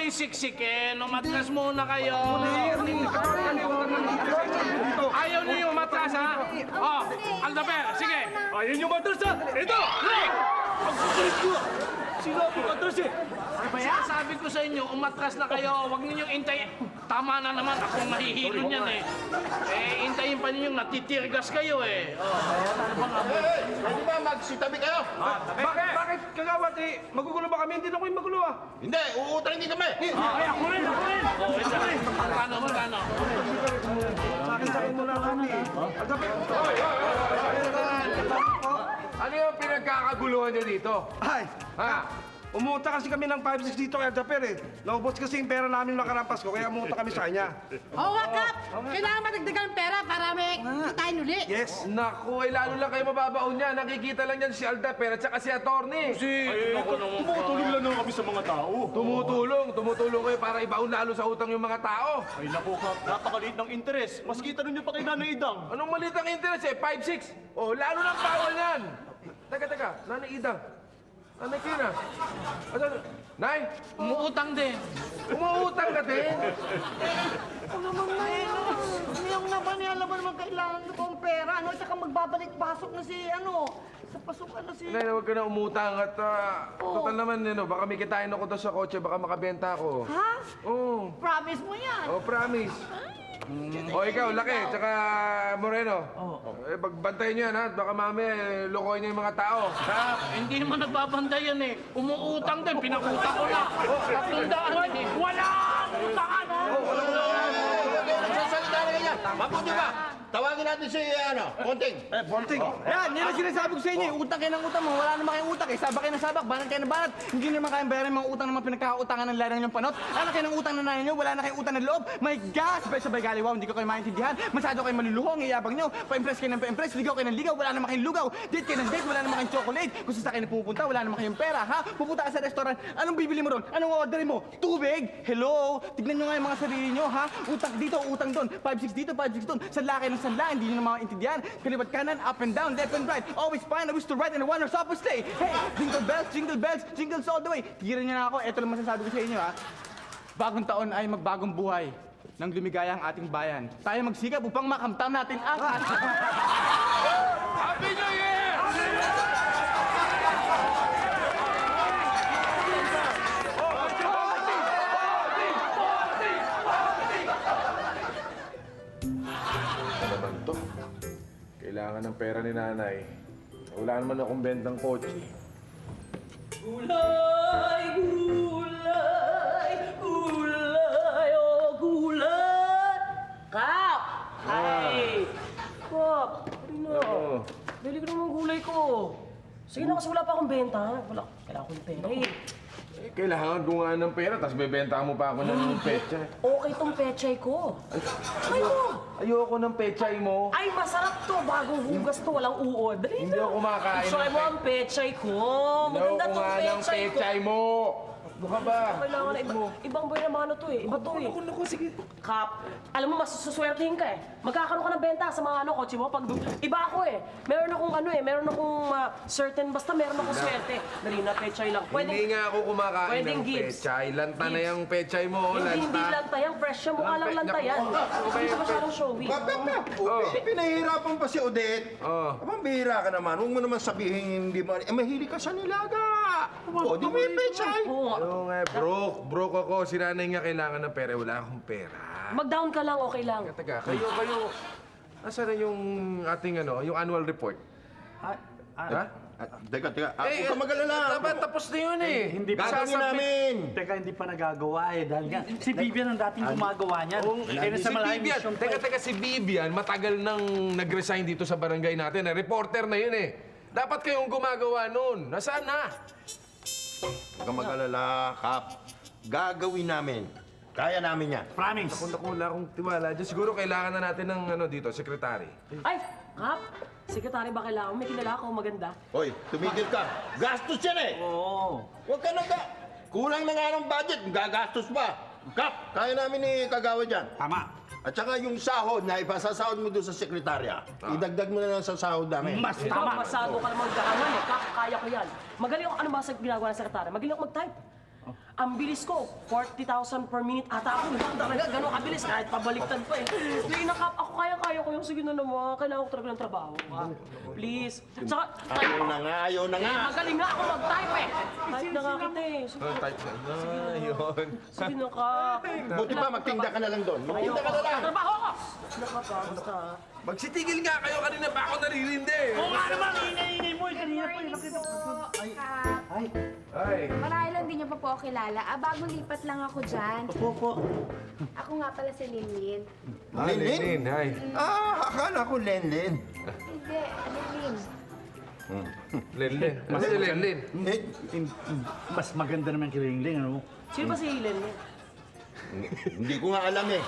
kami siksikin. Umatras muna kayo. Ayaw niyo yung matras, ha? Oh, Aldaper, sige. Ayaw niyo matras, ha? Ito! Ang kukulit ko! Sinabi matras, eh! Sabi ko sa inyo, umatras na kayo. Huwag ninyong intayin. Tama na naman, akong mahihilo niyan, eh. Intayin pa ninyong natitirgas kayo, eh. Pwede ba magsitabi kayo? Bakit, kagawad, eh? Magugulo ba kami? Hindi na ko yung magulo, ah! Hindi, uutang din kami. Ay, ako rin! Magkano? Sakin mo lang kami. Ano yung pinagkakaguluhan nyo dito? Ay! Ha? Umunta kasi kami ng 5-6 dito kay Aldaper, eh. Naubos kasi yung pera namin nakarampas ko, kaya umunta kami sa kanya. Oo nga, Kap! Kailangan madagdagan ng pera para may kitain uli. Yes! Naku, lalo lang kayo mababaon niya. Nakikita lang yan si Aldaper at saka si Atty. Tumutulong lang naman kami sa mga tao. Tumutulong kayo para ibaon lalo sa utang yung mga tao. Ay naku, Kap, napakaliit ng interes. Mas kita nun yung pa kay Nanay Idang. Anong maliit ang interest eh? 5-6. Oh, lalo lang bawal yan. Teka, Nanay Idang. Nanay Kina. Nay, Umuutang din. umuutang ka din. Ano naman na yun? Niyang naman niya, alam mo naman kailangan ko ang pera. Ano, tsaka magbabalik-pasok na si, sa pasukan na si... Nay, huwag ka na umutang at total naman, baka may kitain ako doon sa kotse, baka makabenta ako. Ha? Oo. Promise mo yan. Oh, promise. O ikaw, Laki, tsaka Moreno. Pagbantayin nyo yan, ha? Baka mami, lokohin niyo yung mga tao. Hindi naman nagbabantay yan, eh. Umuutang din, pinakutang ko na. 300 eh. Wala! Utangan! Nagsasalita na ganyan. Mabuti ba? Tawagin natin si, Konting. Bonting! Yan ang sinasabi ko sa inyo. Utang kayo ng utang mo. Wala naman kayong utang. Sabak kayo ng sabak. Banat kayo ng banat. Hindi naman kayong bayaran yung mga utang na mga pinagkakautangan ng larang yung panot. Ano kayo ng utang na nanay nyo? Wala na kayong utang na loob. My God! Sabay gali, wow. Hindi ko kayo maintindihan. Masyado kayo maluluho. Ang iyabang nyo. Pa-impress kayo ng pa-impress. Ligaw kayo ng ligaw. Wala naman kayong lugaw. Date kayo ng date. Wala naman kayong chocolate. Kung saan kayo pupunta, wala naman kayong pera. Ha? Pupunta ka sa restaurant. Anong bibili mo ron? Anong orderin mo? Tubig? Hello? Tignan nyo nga yung mga sarili nyo, ha? Utang dito, utang doon. 5-6 dito, 5-6 doon. Sanla kayo ng sanla. Hindi nyo naman intindihan. Kaliwat kanan, up and down, left and right. Always fine, I wish to right and the one or supper stay. Hey, jingle bells, jingles all the way. Tigiran niyo na ako. Ito lang masasabi ko sa inyo, ha. Bagong taon ay magbagong buhay. Nang lumigaya ang ating bayan. Tayo magsikap upang makamtan natin ang Happy New Year! Ano naman to? Kailangan ng pera ni nanay. Wala naman akong bentang kotse. Gulay, gulay, gulay, oh gulay! Kap! Ay! Kap, Oo. bili ko naman gulay ko. Sige na kasi wala pa akong benta. Kailangan ko ng pera eh. Kailangan ko nga ng pera, tapos bebenta mo pa ako ng petsa. Okay tong pechay ko. Ay mo! Ayoko ng pechay mo. Ay, masarap to. Bagong hugas to. Walang uod. Dali Hindi ako kumakain Try ng mo ang pechay ko. Ayoko Maganda tong nga ng pechay ko. pechay mo. Ano ka ba? Kailangan na ibang boy naman ano to eh. Iba to eh. Naku, sige. Kap, alam mo, masuswertihin ka eh. Magkakaroon ka ng benta sa mga kotse mo pag iba ako eh. Meron akong certain, basta meron akong swerte. Dali na, pechay lang. Hindi nga ako kumakain Pwedeng ng gives. pechay. Lanta na Gives. yung pechay mo, Hindi lanta yan, fresh yan. Mukha lang lanta yan. Hindi ka masyadong showy. Pinahihirapan pa si Odette. Oh. Abang bihira ka naman. Huwag mo naman sabihin hindi mo. Mahilig ka sa nilaga. O, di mo yung pechay. Oo nga. Oo nga, broke ako. Si nanay nga kailangan ng pera. Wala akong pera. Mag-down ka lang, okay lang. Teka, kayo. Nasaan na yung ating yung annual report? Ha? Teka. Huwag ka mag-alala. Dapat tapos na yun eh. Hindi pa Gagawin namin. Teka, hindi pa nagagawa eh. Dahil nga, si Vivian ang dating gumagawa niyan. Kaya nasa Si malayong Vivian, mission pa eh. teka, si Vivian, matagal nang nag-resign dito sa barangay natin. Reporter na yun eh. Dapat kayong gumagawa nun. Nasaan na? Huwag ka mag-alala, Kap. Gagawin namin. Kaya namin yan. Promise. Kung wala akong tiwala dyan, siguro kailangan na natin ng dito, sekretary. Ay, Kap, sekretary ba kailangan? May kilala ako, maganda. Hoy, tumigil ka. Gastos yan eh. Oo. Huwag ka kulang na nga ng budget. Gagastos pa. Kap, kaya namin ni Kagawa dyan. Tama. At saka yung sahod na ipasasahod mo doon sa sekretarya, idagdag mo na lang sa sahod namin. Mas Ikaw, tama. pasado ka naman magkakangan eh. Kap, kaya ko yan. Magaling ako, ano ba sa ginagawa ng sekretary? Magaling ako mag-type. Ang bilis ko, 40,000 per minute ata ako. Talaga, gano'ng kabilis kahit pabaliktad pa eh. Hindi, nakap, ako kaya ko yung sige na naman. Kailangan ko talaga ng trabaho. Ha? Please. Tsaka, Ayaw na nga, ayaw na nga. magaling nga ako mag-type eh. Type na nga kita eh. Sige, Type na na, yun. sige na ka. Buti pa, magtinda ka na lang doon. Magtinda ka na lang. Trabaho ko! Basta. Magsitigil nga kayo, kanina pa ako naririndi. Oo nga naman, ingay-ingay mo. Kanina pa yung nakita. Ay, Marahil lang din niyo pa po ako kilala. Bago lipat lang ako dyan. Opo. Ako nga pala si Linlin. Lenlin, hi. Akala ko Lenlen. Hindi, Linlin. Lenlin. Ano si Lenlin? Mas maganda naman kay Ling Ling, ano? Sino ba si Helen? Hindi ko nga alam eh.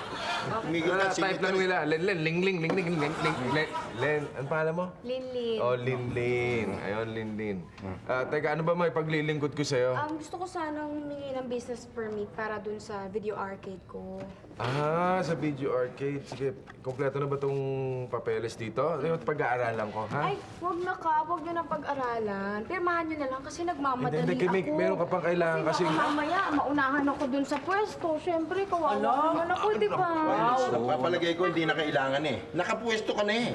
Tumigil Wala, ka, type lang nila. Lenlen, Lingling, Lingling, Len. Ano pangalan mo? Linlin. Oh, Linlin. Ayun, Linlin. Teka, ano ba may paglilingkod ko sa'yo? Gusto ko sanang humingi ng business permit para dun sa video arcade ko. Sa video arcade. Sige, kompleto na ba tong papeles dito? Ano yung pag-aaralan ko, ha? Ay, wag na ka. Wag niyo na pag-aralan. Pirmahan niyo na lang kasi nagmamadali Hindi, ako. meron ka pang kailangan kasi kasi- baka mamaya, maunahan ako dun sa pwesto. Siyempre, kawawa naman ako, di ba? Napapalagay ko hindi na kailangan eh. Nakapuesto ka na eh.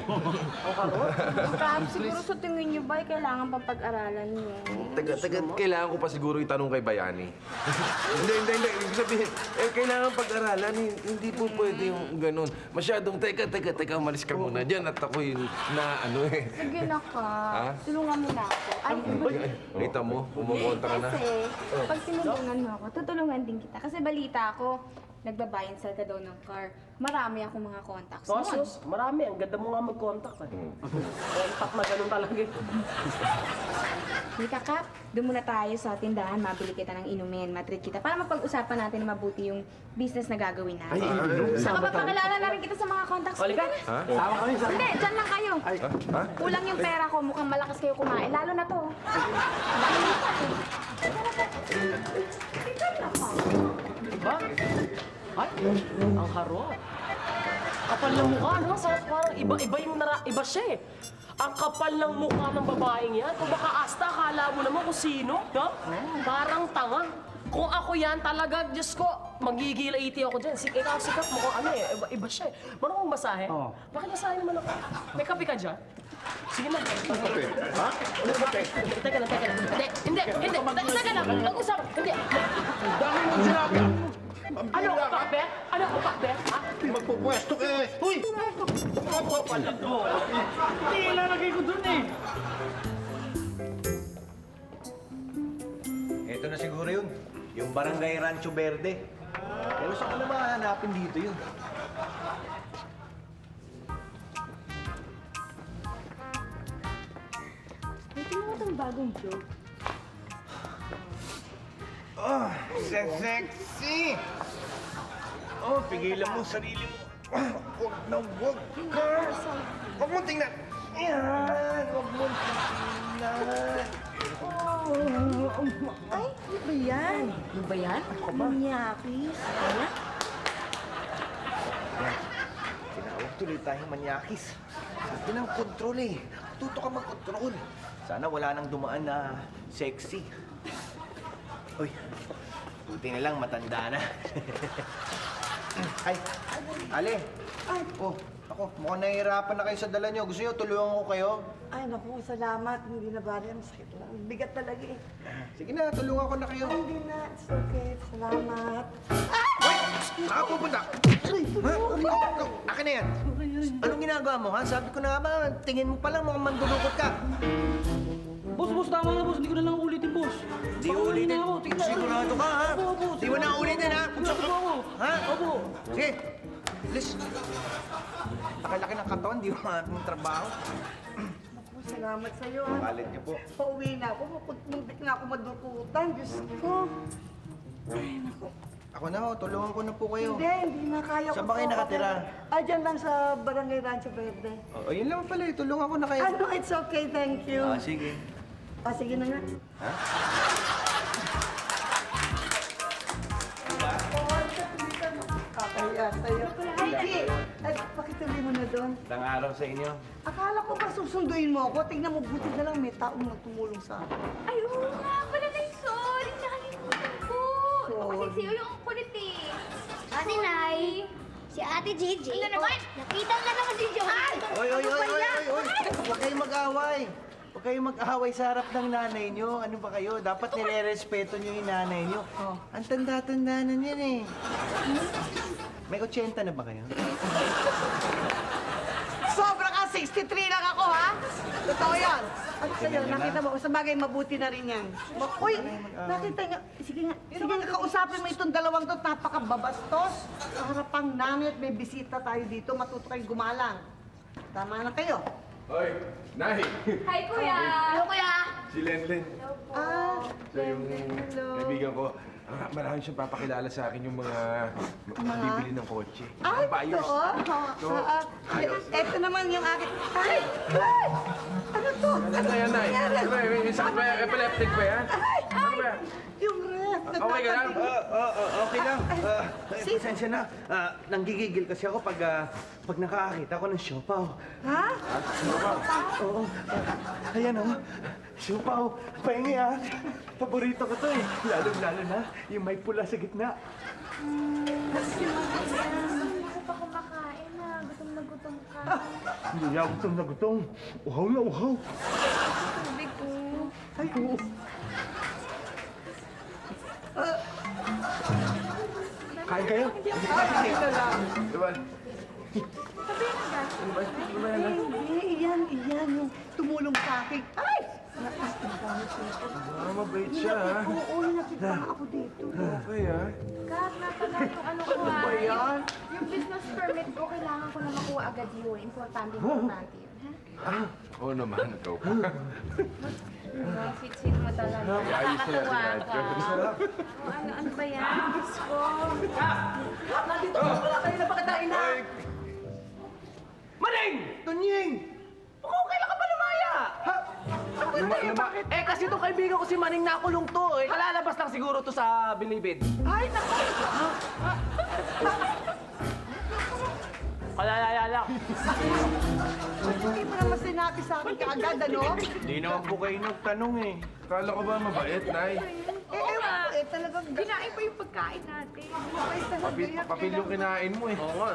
Perhaps siguro sa tingin niyo ba, kailangan pang pag-aralan niyo? Taga, kailangan ko pa siguro itanong kay Bayani. hindi. Ibig sabihin, kailangan pag-aralan. Hindi po pwede yung ganun. Masyadong, teka, umalis ka muna dyan at ako yung na ano eh. Sige na ka. Ha? Tulungan mo na ako. Ay, Kita mo, kumukontra ka na. kasi pag tinulungan mo ako, tutulungan din kita. Kasi balita ako, nagbabayan sa ka daw ng car. Marami akong mga contacts Oh, noon. sus, marami. Ang ganda mo nga mag-contact eh. Contact na ganun talaga eh. Mika Kap, doon muna tayo sa tindahan, mabili kita ng inumin, matreat kita, para mapag-usapan natin na mabuti yung business na gagawin natin. Saka papakilala na rin kita sa mga contacts. Halika. Sama kami sa... Hindi, dyan lang kayo. Kulang yung pera ko, mukhang malakas kayo kumain. Lalo na to. Lalo na to. Diba? Ay, ang harot. Kapal ng mukha, no? So, parang iba yung iba siya eh. Ang kapal ng mukha ng babaeng yan. Kung baka asta, akala mo naman kung sino, no? Parang tanga. Kung ako yan talaga, Diyos ko, magigiliti ako dyan. Ikaw sikat mo kung ano eh. Iba siya eh. Marunong kong masahe? Oo. Bakit masahe naman ako? May kape ka dyan? Sige na. Kape? Ha? Ano kape? Teka lang. Hindi. Teka lang. Mag-usap. Hindi. Dami mong sinabi. Ano, upakbe? Ano, upakbe? Ha? Magpupuesto ka eh. Huy! Hindi, ilalagay ko dun eh. Ito na siguro yun. Yung Barangay Rancho Verde. Pero saan ko na ba hanapin dito yun? May tingnan mo itong bagong joke. Sexy! Oh, pigilan mo sarili mo. Huwag na huwag ka. Huwag mong tingnan. Yan! Huwag mong tingnan. Ay, ano ba yan? Ano ba yan? Manyakis. Ano? Tinawag tuloy tayong manyakis. Sabi ng kontrol eh. Tuto ka mag-control. Sana wala nang dumaan na sexy. Uy, buti na lang matanda na. Ay, Ale. Ay, Oh, ako, mukhang nahihirapan na kayo sa dala nyo. Gusto nyo tulungan ko kayo? ay, naku, salamat. Hindi na bari. Masakit lang. Bigat talaga eh. Sige na, tulungan ko na kayo. Ay, hindi na. It's okay. Salamat. Saan ka pupunta? Ha? Akin na yan. Anong ginagawa mo, ha? Sabi ko na nga ba, tingin mo pa lang mukhang mandulukot ka. Boss, tama na, boss. Hindi ko na lang ulitin, boss. Di ulitin. Sigurado ka, ha? Di mo na ulitin, ha? Ha? Opo. Sige. Please. Laki-laki ng katawan, di mo ang trabaho. Naku, salamat sa'yo. Ha? Palit niyo po. Pauwi na ako. Muntik na ako madukutan. Diyos ko. Ay, naku. Ako na ho, tulungan ko na po kayo. Hindi na kaya ko. Saan ba kayo to. nakatira? Ah, dyan lang sa Barangay Rancho Verde. O, yun lang pala, tulungan ko na kayo. Ano, it's okay. Thank you. Sige. Ah, sige na nga. Ha? Kakahiya sa'yo. Ay, ay, pakituloy mo na doon. Ilang araw sa inyo. Akala ko ba susunduin mo ako? Tignan mo, buti na lang may taong nagtumulong sa akin. Ay, oo nga pala na sorry. Nakalimutan ko. kasi yung kulit eh. Ate Nay, si Ate Gigi. Ano naman? Nakita na naman si Johan. Oy! Huwag kayong mag-away. Huwag kayong mag-away sa harap ng nanay nyo. Ano ba kayo? Dapat nire-respeto nyo yung nanay nyo. Ang tanda-tanda na yan eh. May 80 na ba kayo? Sobra ka, 63 lang ako, ha? Totoo yan. At sa'yo, nakita mo, sa bagay mabuti na rin yan. Uy, nakita niyo. Sige nga, kausapin mo itong dalawang to, napakababastos. Sa harapang namin at may bisita tayo dito, matuto kayo gumalang. Tama na kayo. Hoy, Nay! Hi, Kuya! Hello, kuya. Si Lenlen. Ah, Siya yung kaibigan ko. Marami siyang papakilala sa akin yung mga bibili ng kotse. ay, Mga buyers. totoo. Eto naman yung akin. Ay! Ay! Ano to? Ano yan, Nay? Ano ba? May sakit ba yan? Epileptic ba yan? Ano ba yan? Yung ref. Okay ka lang? Okay lang. Pasensya na. Nanggigigil kasi ako pag nakakakita ko ng siopaw. Ha? Oo. Ayan o. Siopaw. Pahingi ah. Paborito ko to eh. Lalo na yung may pula sa gitna. Hindi ko pa kumakain na. Gutom na gutom ka. Hindi niya gutom na gutom. Uhaw na uhaw. Tubig ko. Ay, oo. Kain kayo? Diba? Hindi, iyan. Yung tumulong sa akin. Ay! Mabait siya, ha? Oo, nakita ako dito. Okay, ha? Kat, napala yung ano ko ha. Yung business permit ko, kailangan ko na makuha agad yun. Importante yun, ha? Oo naman, ikaw pa. Sweet mo talaga. Ayos na Nakakatuwa natin, ka. Nadjo. Ano ba yan? Diyos ko. Nandito ko pala kayo na pagkatain na. Maning! Tunying! Kung kailan ka pa lumaya? Ha? Bakit? Eh, kasi itong kaibigan ko si Maning nakulong to eh. Kalalabas lang siguro to sa Bilibid. Ay, naku. Kalalaya lang. Hindi mo naman sinabi sa akin kaagad, ano? Hindi naman po kayo nagtanong eh. Kala ko ba mabait, Nay? Talagang Kinain pa yung pagkain natin. Mabait talaga yan. Papil yung kinain mo, eh. Oo nga.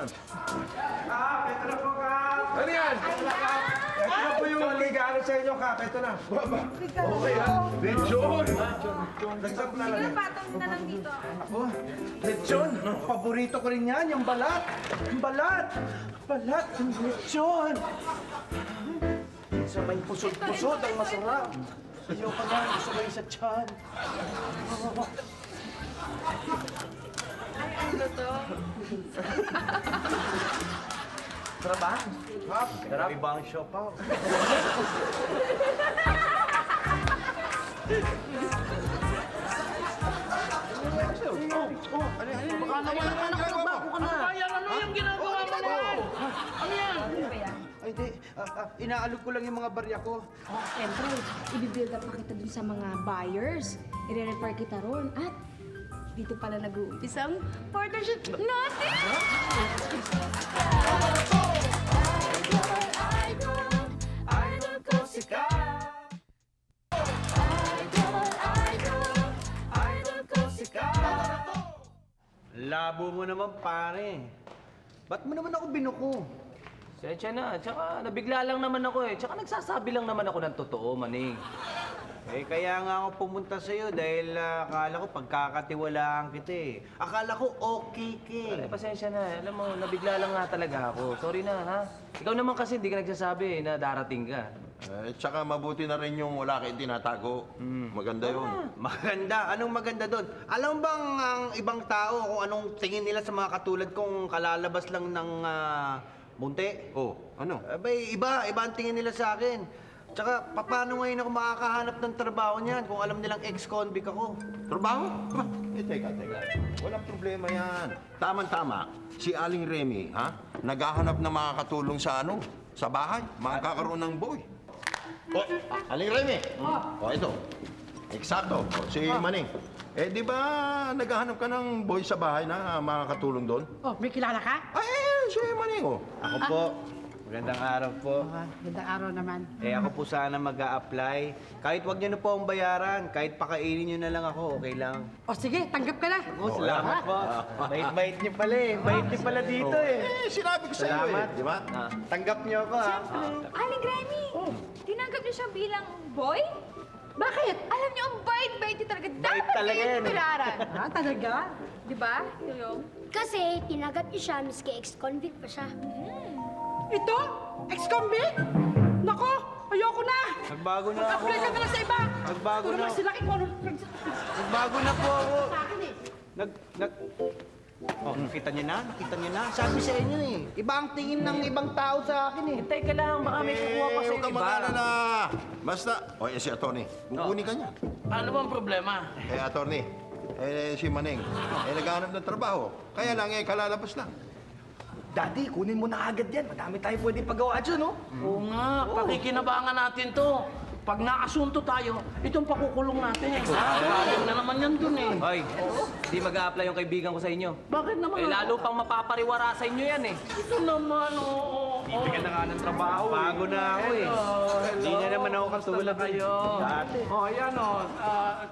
Ito na po, Kap. Ano yan? Ito na po yung regalo sa inyo, Kap. Ito na. Okay, ha? Lechon! Dagsap na lang. Siguro patong na lang dito. Lechon! Paborito ko rin yan, yung balat! Yung balat! Balat! Yung lechon! Sa may pusod-pusod ang masarap. Ayaw ka nga, gusto kayo sa tiyan. Ay, ano to? Sarap ba? Sarap. Iba ang siopaw. Baka naman nagbago ka na. Ano ba yan? Ano yung ginagawa mo na? Ano yan? Ay, di. Inaalog ko lang yung mga barya ko. Siyempre, ibibuild up pa kita dun sa mga buyers. I-refer kita ron. At dito pala nag-uumpisang partnership natin! Labo mo naman, pare. Ba't mo naman ako binuko? Sensya na. Tsaka nabigla lang naman ako eh. Tsaka nagsasabi lang naman ako ng totoo, Maning. Eh, kaya nga ako pumunta sa'yo dahil akala ko pagkakatiwalaan kita eh. Akala ko okay ka Pare, pasensya na. Alam mo, nabigla lang nga talaga ako. Sorry na, ha? Ikaw naman kasi hindi ka nagsasabi na darating ka. Tsaka mabuti na rin yung wala kayong tinatago. Maganda yun. Maganda. Anong maganda doon? Alam mo bang ang ibang tao kung anong tingin nila sa mga katulad kong kalalabas lang ng munti? Oh, ano? Abay, iba ang tingin nila sa akin. Tsaka, paano ngayon ako makakahanap ng trabaho niyan kung alam nilang ex-convict ako? Trabaho? Teka. Walang problema yan. Tama-tama. Si Aling Remy, ha? Naghahanap na makakatulong sa ano? Sa bahay. Makakaroon ng boy. Oh, Aling Remy. Oh, ito. Eksakto. Oh, si Maning. Eh, di ba naghahanap ka ng boy sa bahay na makakatulong doon? Oh, may kilala ka? Ay, si Maning, oh. Ako po. Magandang araw po. Gandang araw naman. Ako po sana mag-a-apply. Kahit wag niyo na po ang bayaran, kahit pakainin niyo na lang ako, okay lang. O sige, tanggap ka na. Salamat po. Bait-bait niyo pala eh. Bait niyo pala dito eh. Sinabi ko sa iyo Salamat. di ba? Tanggap niyo ako ha. Aling Grammy, tinanggap niyo siya bilang boy? Bakit? Alam niyo, ang bait-bait niyo talaga. Bait Dapat talaga kayo yan eh. pinaran. Talaga? Di ba? Yoyong? Kasi tinagap niyo siya, miski ex-convict pa siya. Ito? Ex-convict? Nako, ayoko na. Nagbago na ako. Apply ka na lang sa iba. Nagbago Puro na. magsilaki ko. Nagbago na po ako. Sa akin eh. Oh, nakita niyo na? Nakita niyo na? Sabi sa inyo eh. Iba ang tingin ng ibang tao sa akin eh. Teka lang, baka may kukuha pa Huwag sa'yo kang iba. mag-alala. Basta, yan si attorney. Kukunin ka niya. Ano bang problema? Attorney, si Maneng, naghahanap ng trabaho. Kaya lang, kalalabas lang. Daddy, kunin mo na agad yan. Madami tayo pwede pagawa dyan, no? Oo nga, pakikinabangan natin to. Pag nakasunto tayo, itong pakukulong natin. Galing na naman yan dun eh. Hoy, hindi mag-a-apply yung kaibigan ko sa inyo. Bakit naman? Eh, lalo pang mapapariwara sa inyo yan eh. Ito naman, oo. Bigyan na nga ng trabaho. Bago na ako eh. Hindi na naman ako katulad kayo. dati. Oh, ayan oh.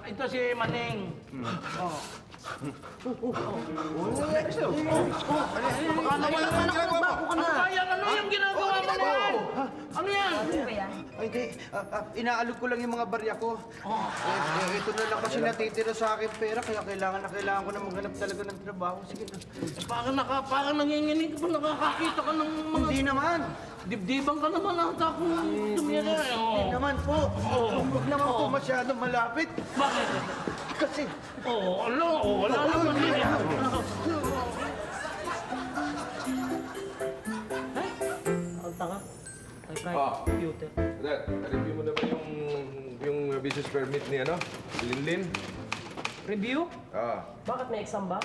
Ito si Maneng. Baka naman ang ginagawa mo. Ano ba yan? Ano yung ginagawa mo na? Ano yan? Ay, hindi. Inaalog ko lang yung mga barya ko. Ito na lang kasi natitira sa akin pera, kaya kailangan ko na maghanap talaga ng trabaho. Sige na. Parang nanginginig ka pa, nakakakita ka ng mga... Hindi naman. Dibdiban ka naman ata kung tumira eh. Hindi naman po. Huwag naman po masyadong malapit. Bakit? Kasi, Wala naman din eh. Ang tanga. Typewriter, Ah. computer. Dad, review mo na ba yung business permit ni ano? Linlin? Review? Ah. Bakit may exam ba?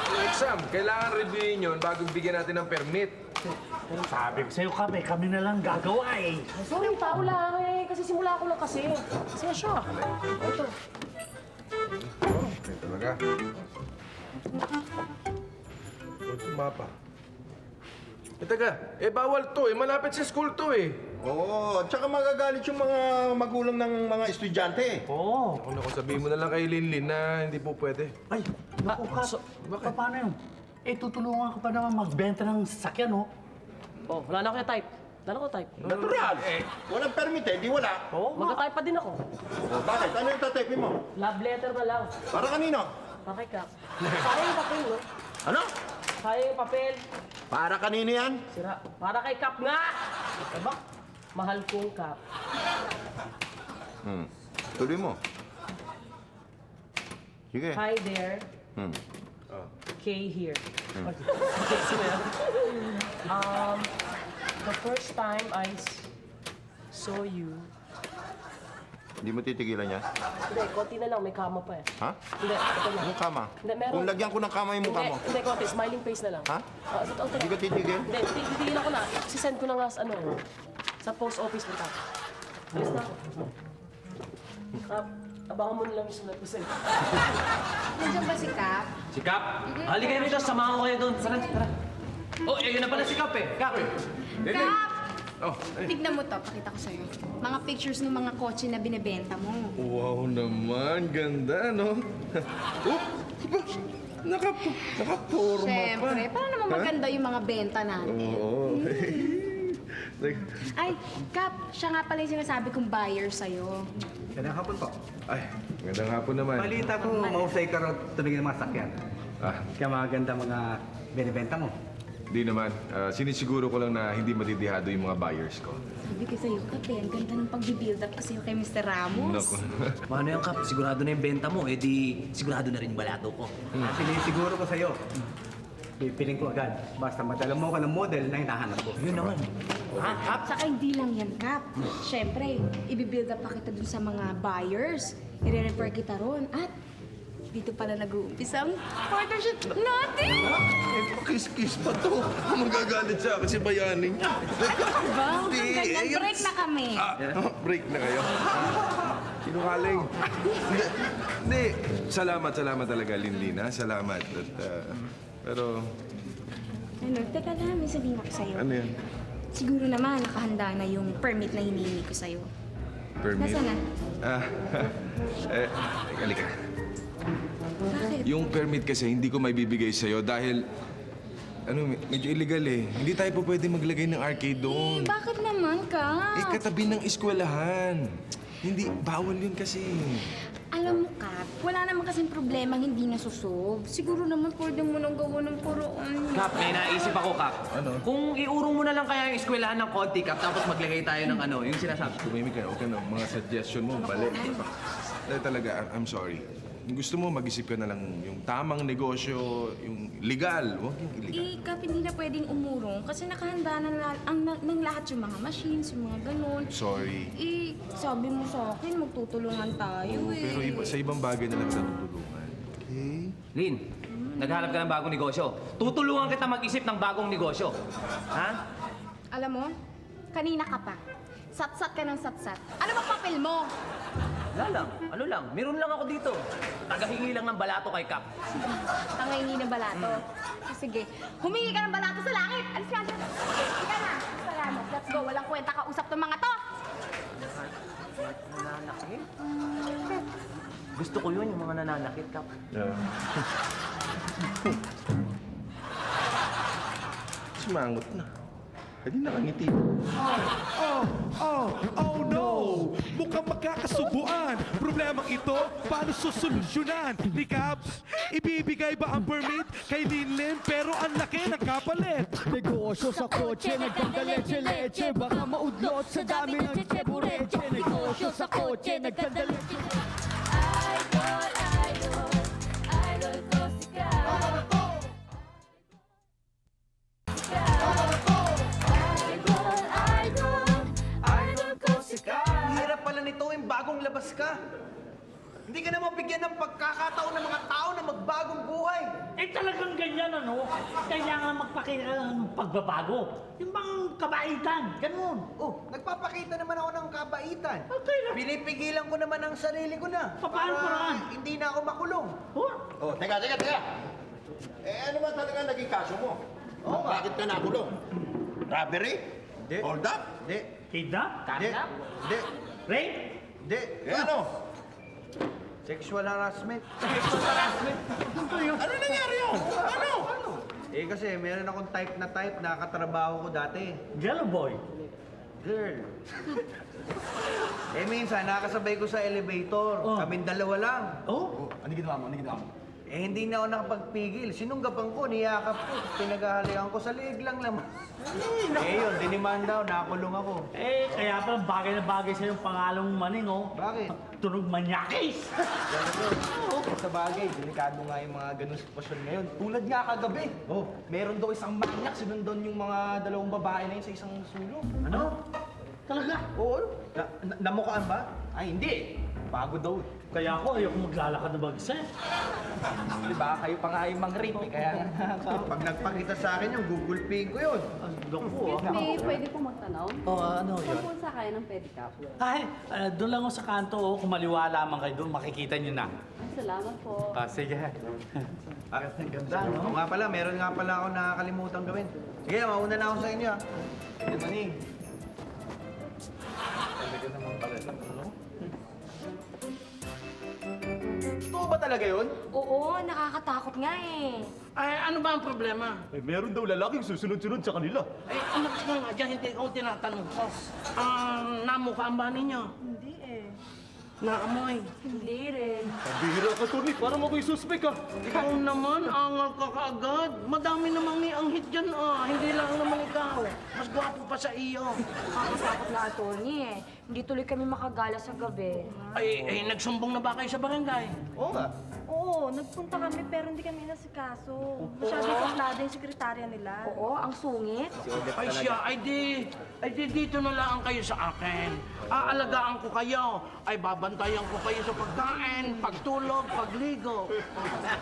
Yung exam, kailangan reviewin yun bago bigyan natin ng permit. Sabi ko sa'yo kami na lang gagawa eh. Ay, sorry, tao lang eh. Kasi simula ko lang kasi. Kasi siya. Ito. Okay, talaga. Ito mapa. Teka, bawal to eh. Malapit sa school to eh. Oo, at saka magagalit yung mga magulang ng mga estudyante. Oo. Kung ako sabihin mo na lang kay Linlin na hindi po pwede. Ay, naku ka. Paano yun? Tutulungan ko pa naman magbenta ng sasakyan, oh. Oh, wala na ako yung type. Wala na ako type. Natural. Walang permit di wala. Oh, magka-type pa din ako. Bakit? Ano yung tatypin mo? Love letter na lang. Para kanino? Bakit ka? Sayang yung papel, no? Ano? Sayang yung papel. Para kanino yan? Sira. Para kay Kap nga! Diba? Mahal kong Kap. Tuloy mo. Sige. Hi there. Hmm. K here. Okay, so the first time I saw you... Hindi mo titigilan yan? Hindi, konti na lang. May kama pa eh. Ha? Hindi, ito lang. Anong kama? Hindi, meron. Kung lagyan ko ng kama yung mukha mo. Hindi, konti. Smiling face na lang. Ha? Ito, Hindi ka titigil? Hindi, titigil ako na. Sisend ko na nga sa ano, sa post office punta. Alis na ako. Abangan mo na lang yung sulat ko sa'yo. Nandiyan ba si Cap? Si Kap? Halika kayo rito, samahan ko kayo doon. Tara, tara. Oh, ayun na pala si Kap eh. Kap! Cap! Oh, Tignan mo to, pakita ko sa'yo. Mga pictures ng mga kotse na binibenta mo. wow naman. Ganda, no? Oop! Nakaporma pa. Siyempre, para naman maganda yung mga benta natin. Oo. Ay, Cap, siya nga pala yung sinasabi kong buyer sa'yo. Ganang hapon po. Ay, magandang hapon naman. Balita ko, mahusay ka raw tuloy ng mga sakyan. Ah, Kaya maganda mga binibenta mo. di naman. Sinisiguro ko lang na hindi matitihado yung mga buyers ko. Sabi ko sa'yo, Cap, ang ganda ng pag-build up kasi kay Mr. Ramos. Naku. Paano yan, Kap? Sigurado na yung benta mo, di sigurado na rin yung balato ko. Sinisiguro ko sa'yo. Pipiling ko agad. Basta madala mo ka ng model na hinahanap ko. Yun naman. Cap? Saka hindi lang yan, Cap. Siyempre, i-build up pa kita dun sa mga buyers. I-refer kita ron. At dito pala nag-uumpisa ang partnership natin. Kiss-kiss pa to. Magagalit siya kasi bayaning. Diba? Hanggang break na kami. Break na kayo. Sinungaling. Hindi. Salamat talaga, Linlin, ha? Salamat. At, pero, Ano, teka lang, may sabihin ako sa'yo. ano yan? siguro naman nakahanda na yung permit na hinihingi ko sa'yo. Permit? Nasaan na? Halika. Bakit? Yung permit kasi hindi ko may bibigay sa'yo dahil, medyo illegal eh. Hindi tayo po pwede maglagay ng arcade doon. Bakit naman ka? Katabi ng eskwelahan. Hindi, bawal yun kasi. Alam mo, Kap, wala naman kasing problema hindi nasusolve. Siguro naman pwede mo nang gawa ng paraan. Kap, may naisip ako, Kap. Ano? Kung iurong mo na lang kaya yung eskwelahan ng konti, Kap, tapos maglagay tayo ng yung sinasabi. Tumimik ka, okay na. Mga suggestion mo, bali. Dahil talaga, I'm sorry. Kung gusto mo, mag-isip ka na lang yung tamang negosyo, yung legal. Huwag yung illegal. Kap, hindi na pwedeng umurong kasi nakahanda na ng lahat yung mga machines, yung mga ganun. Sorry. Sabi mo sa akin, magtutulungan tayo Oo, pero sa ibang bagay na lang kita tutulungan. Okay? Lin, naghanap ka ng bagong negosyo. Tutulungan kita mag-isip ng bagong negosyo. Ha? Alam mo, kanina ka pa. Satsat ka ng satsat. Ano ba papel mo? Wala lang. Ano lang? Meron lang ako dito. Tagahingi lang ng balato kay Kap. Tangahingi ng balato. Sige, humingi ka ng balato sa langit. Alis ka dyan. Ika na. Salamat. Let's go. Walang kwenta kausap ng mga to. Nananakit? Gusto ko yun, yung mga nananakit, Kap. Sumangot na. Hindi nakangiti. Oh no! Mukhang magkakasubuan. Problemang ito, paano susolusyonan? Ni Cap, ibibigay ba ang permit kay Linlin pero ang laki ng kapalit? Negosyo sa kotse, nagkanda leche-leche. Baka maudlot sa dami ng chebureche. Negosyo sa kotse, nagkanda leche-leche. Idol ko si Kap. Hirap pala nito yung bagong labas ka. Hindi ka naman bigyan ng pagkakataon ng mga tao na magbagong buhay. Talagang ganyan, ano? Kailangan magpakita ng pagbabago. Yung bang kabaitan, ganun. Oh, nagpapakita naman ako ng kabaitan. Okay lang. Pinipigilan ko naman ang sarili ko na. Paano paraan? Hindi na ako makulong. Oh, teka. Ano ba talaga naging kaso mo? Bakit ka nakulong? Robbery? Hindi. Hold up? Hindi. Kidnap? Hindi. Hindi. Rape? Hindi. Ano? Sexual harassment. Ano nangyari yun? Ano? Eh kasi meron akong type na katrabaho ko dati. Girl o boy? Girl. Minsan nakasabay ko sa elevator. Kaming dalawa lang. Oh? Ano ginawa mo? Hindi na ako nakapagpigil. Sinunggapan ko, niyakap ko, pinaghahalikan ko. Sa liig lang naman. Yun, dinimanda ako, nakakulong ako. Kaya pala bagay na bagay sa yung pangalong maning, oh. Bakit? Tunog manyakis! Sa bagay, delikado nga yung mga ganung sitwasyon ngayon. Tulad nga kagabi. Meron daw isang manyak, sinundon yung mga dalawang babae na yun sa isang sulong. Ano? Talaga? Oo. Namukaan ba? Ay, hindi. Bago daw. Kaya ako ayoko maglalakad na mag-isa. Diba? Kayo pa nga yung mang-rape. Kaya pag nagpakita sa akin yung gugulpiin ko yun. Naku, Pwede po magtanong? ano yun? Kung sa kaya ng pedicab? Ay, doon lang ako sa kanto, oh. Kung maliwa lamang kayo doon, makikita nyo na. Salamat po. Sige. Ang ganda, no? Oo nga pala, meron nga pala ako nakakalimutan gawin. Sige, mauna na ako sa inyo, ha? Good morning. Talaga naman pala. Totoo ba talaga yun? Oo, nakakatakot nga eh. Ay, ano ba ang problema? Meron daw lalaking susunod-sunod sa kanila. Ay, umakas ka nga dyan, hindi ko tinatanong ko. Namukhaan ba ninyo? Hindi eh. Naamoy. Hindi rin. Bihira ka, Tony. Parang ako'y suspect, ha? Ikaw naman, angal ka kaagad. Madami namang may anghit dyan, ah. Hindi lang naman ikaw. Mas gwapo pa sa iyo. Nakakatakot na, attorney eh. Hindi tuloy kami makagala sa gabi. Ay, nagsumbong na ba kayo sa barangay? Oo nga. Oo, nagpunta kami pero hindi kami nasikaso. Masyadong suplada yung sekretarya nila. Oo, ang sungit. Ay siya, ay di dito na lang kayo sa akin. Aalagaan ko kayo. Ay babantayan ko kayo sa pagkain, pagtulog, pagligo.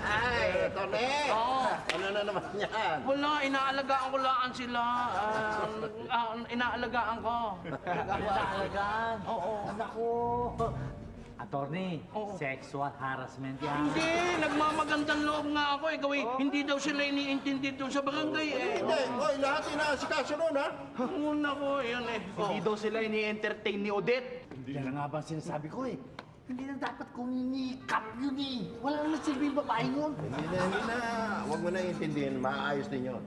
Ay, Tony! Oo. Ano na naman yan? Wala, inaalagaan ko lang sila. Inaalagaan ko. Inaalagaan? Oo. Anak ko. Attorney, sexual harassment yan. Hindi, nagmamagandang loob nga ako eh. Gawin, hindi daw sila iniintindi doon sa barangay eh. Hindi, oy, lahat inaasikaso nun, ha? Una ko, yun eh. Hindi daw sila ini-entertain ni Odette. Yan nga ba ang sinasabi ko eh. Hindi na dapat kuminikap yun eh. Wala naman silbi babae yun. Hindi na. Huwag mo na intindihin. Maayos din yun.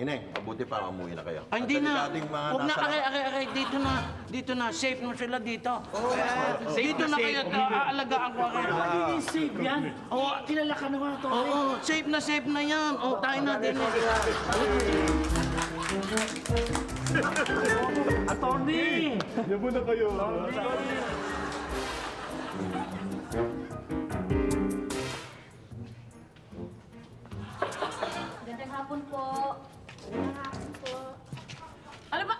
Ineng, mabuti pa umuwi na kayo. Ay, hindi na. At delikadong mga Huwag na, nasa- aray. Dito na. Safe na sila dito. Dito na kayo. Aalagaan ko kayo. Magiging safe yan. Oo, kilala ka naman, Attorney. Oo, safe na yan. O, tayo na din. Attorney! Gandang hapon po. Gandang hapon po. Ano ba?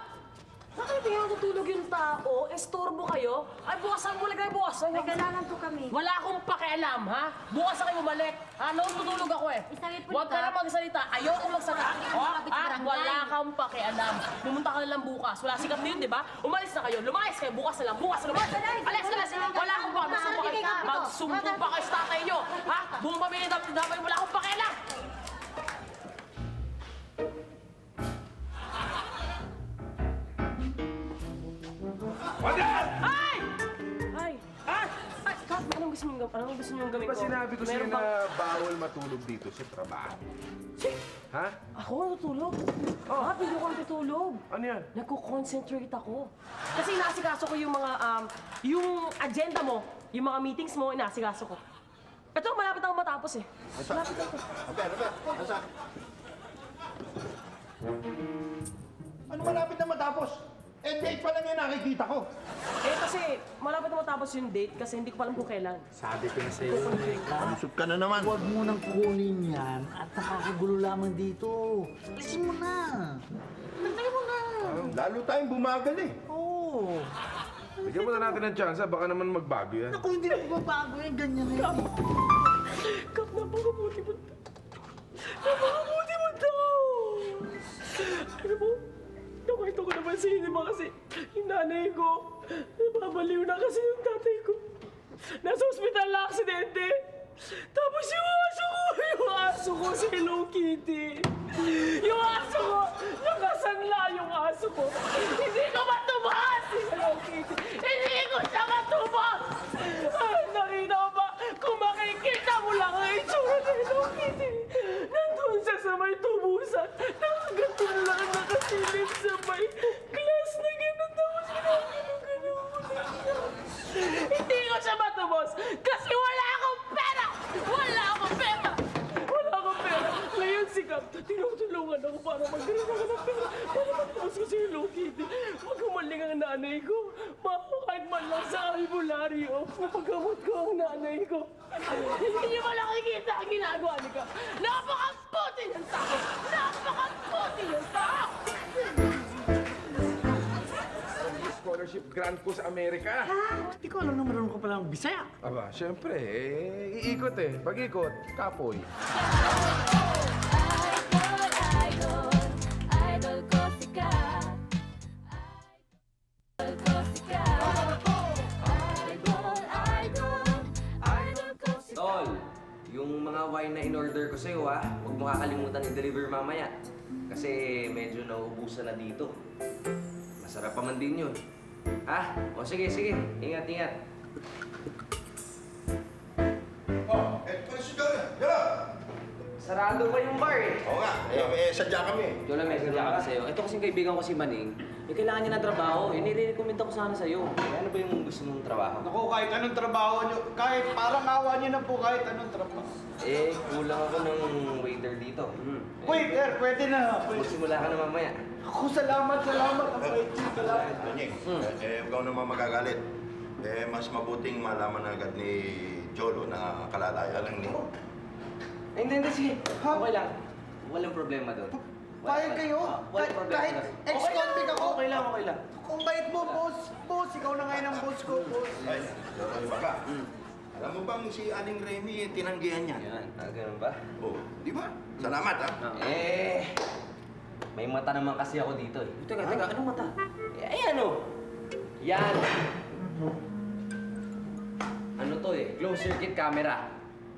Bakit hindi natutulog yung tao? Estorbo kayo? Ay, bukasan mo lagay, bukasan. May kailangan po kami. Wala akong pakialam, ha? Bukas kayo bumalik. Ano, tutulog ako eh. Isangit po Huwag ka na magsalita. Ayoko magsalita. Kapit sa barangay. Wala kang pakialam. Pumunta ka na lang bukas. Wala sikat na yun, di ba? Umalis na kayo. Lumayas kayo. Bukas na lang. Bukas na lang. Alis. Wala akong pakialam. Magsumpo pa kayo sa tatay nyo. Ha? Buong pamilya dapat wala akong pakialam. Ay! Ay! Ay! Kap, anong gusto mong gawin ko? Diba sinabi ko sa'yo Meron bang- na bawal matulog dito sa trabaho? Ha? Ako natutulog. Hindi ko natutulog. Ano yan? Nagko-concentrate ako. Kasi inaasikaso ko yung mga, yung agenda mo, yung mga meetings mo, inaasikaso ko. Ito, malapit ako matapos eh. Malapit ako. Nasa? Ano malapit na matapos? Date pa lang yan nakikita ko. Eh kasi, malapit na matapos yung date kasi hindi ko pa alam kung kailan. Sabi ko na sa'yo. Palusot ka na naman. Huwag mo nang kunin yan at nakakagulo lamang dito. Alisin mo na. Tanggalin mo na. Lalo tayong bumagal eh. Oo. Bigyan mo na natin ng chance, baka naman magbago yan. Naku, hindi na babago yan. Ganyan na yan. Kap, napakabuti mo. Napakabuti mo daw! Ano mo? Nakita ko naman sa inyo kasi yung nanay ko, nababaliw na kasi yung tatay ko. Nasa ospital na aksidente. Tapos yung aso ko si Hello Kitty. Yung aso ko, nakasanla yung aso ko. Hindi ko matubas si Hello Kitty. Hindi ko siya matubas. Ay, nakita mo ba? Kung makikita mo lang ang itsura ni Hello Kitty. Nandun siya sa may tubusan. Nakagatun lang nakasilip sa may glass na gano'n. Tapos gano'n. Hindi ko siya matubos kasi wala akong pera! Wala akong pera! Wala akong pera! Ngayon si Kap, tinutulungan ako para magkaroon ako ng pera para matubos ko si Hello Kitty. Maghumaling ang nanay ko. Kahit man lang sa albularyo, mapagamot ko ang nanay ko. Hindi niyo ba nakikita ang ginagawa ni Kap? Napakaputi ng tao! Napakaputi ng tao! Scholarship grant ko sa Amerika. Hindi ko alam na marunong ka palang Bisaya. Aba, syempre, iikot eh. Pag-ikot, kapoy. Idol ko si Kat. Idol ko si Kat. Idol ko si Kat. Tol, yung mga wine na in-order ko sa'yo, ha? Huwag mo kakalimutan i-deliver mamaya. Kasi medyo nauubusan na dito. Masarap pa man din yun. Ha? O sige. Ingat. Pwede siya gawin. Yan! Sarado pa yung bar eh. Oo nga. Sadya kami. Jola, may sadya kami sa'yo. Ito kasing kaibigan ko si Maning. Kailangan niya ng trabaho. Nire-recommend ako sana sa'yo. Ano ba yung gusto mong trabaho? Naku, kahit anong trabaho nyo, kahit parang awa nyo na po kahit anong trabaho. Kulang ako ng waiter dito. Waiter, pwede na. Magsimula ka na mamaya. Ako, salamat. Ang bait nyo, salamat. Tonying, huwag ka naman magagalit. Mas mabuting malaman agad ni Jolo na kalalaya lang ni... Hindi. Sige. Okay lang. Walang problema doon. Payag kayo? Kahit ex-convict ako? Okay lang. Kung bait mo, boss. Boss, ikaw na ngayon ang boss ko, boss. Ay, iba ka. Alam mo bang si Aling Remy tinanggihan niya? Yan. Ganun ba? Oo. Di ba? Salamat, ha? May mata naman kasi ako dito eh. Teka, anong mata? Ano? Yan! Ano to eh, closed circuit camera.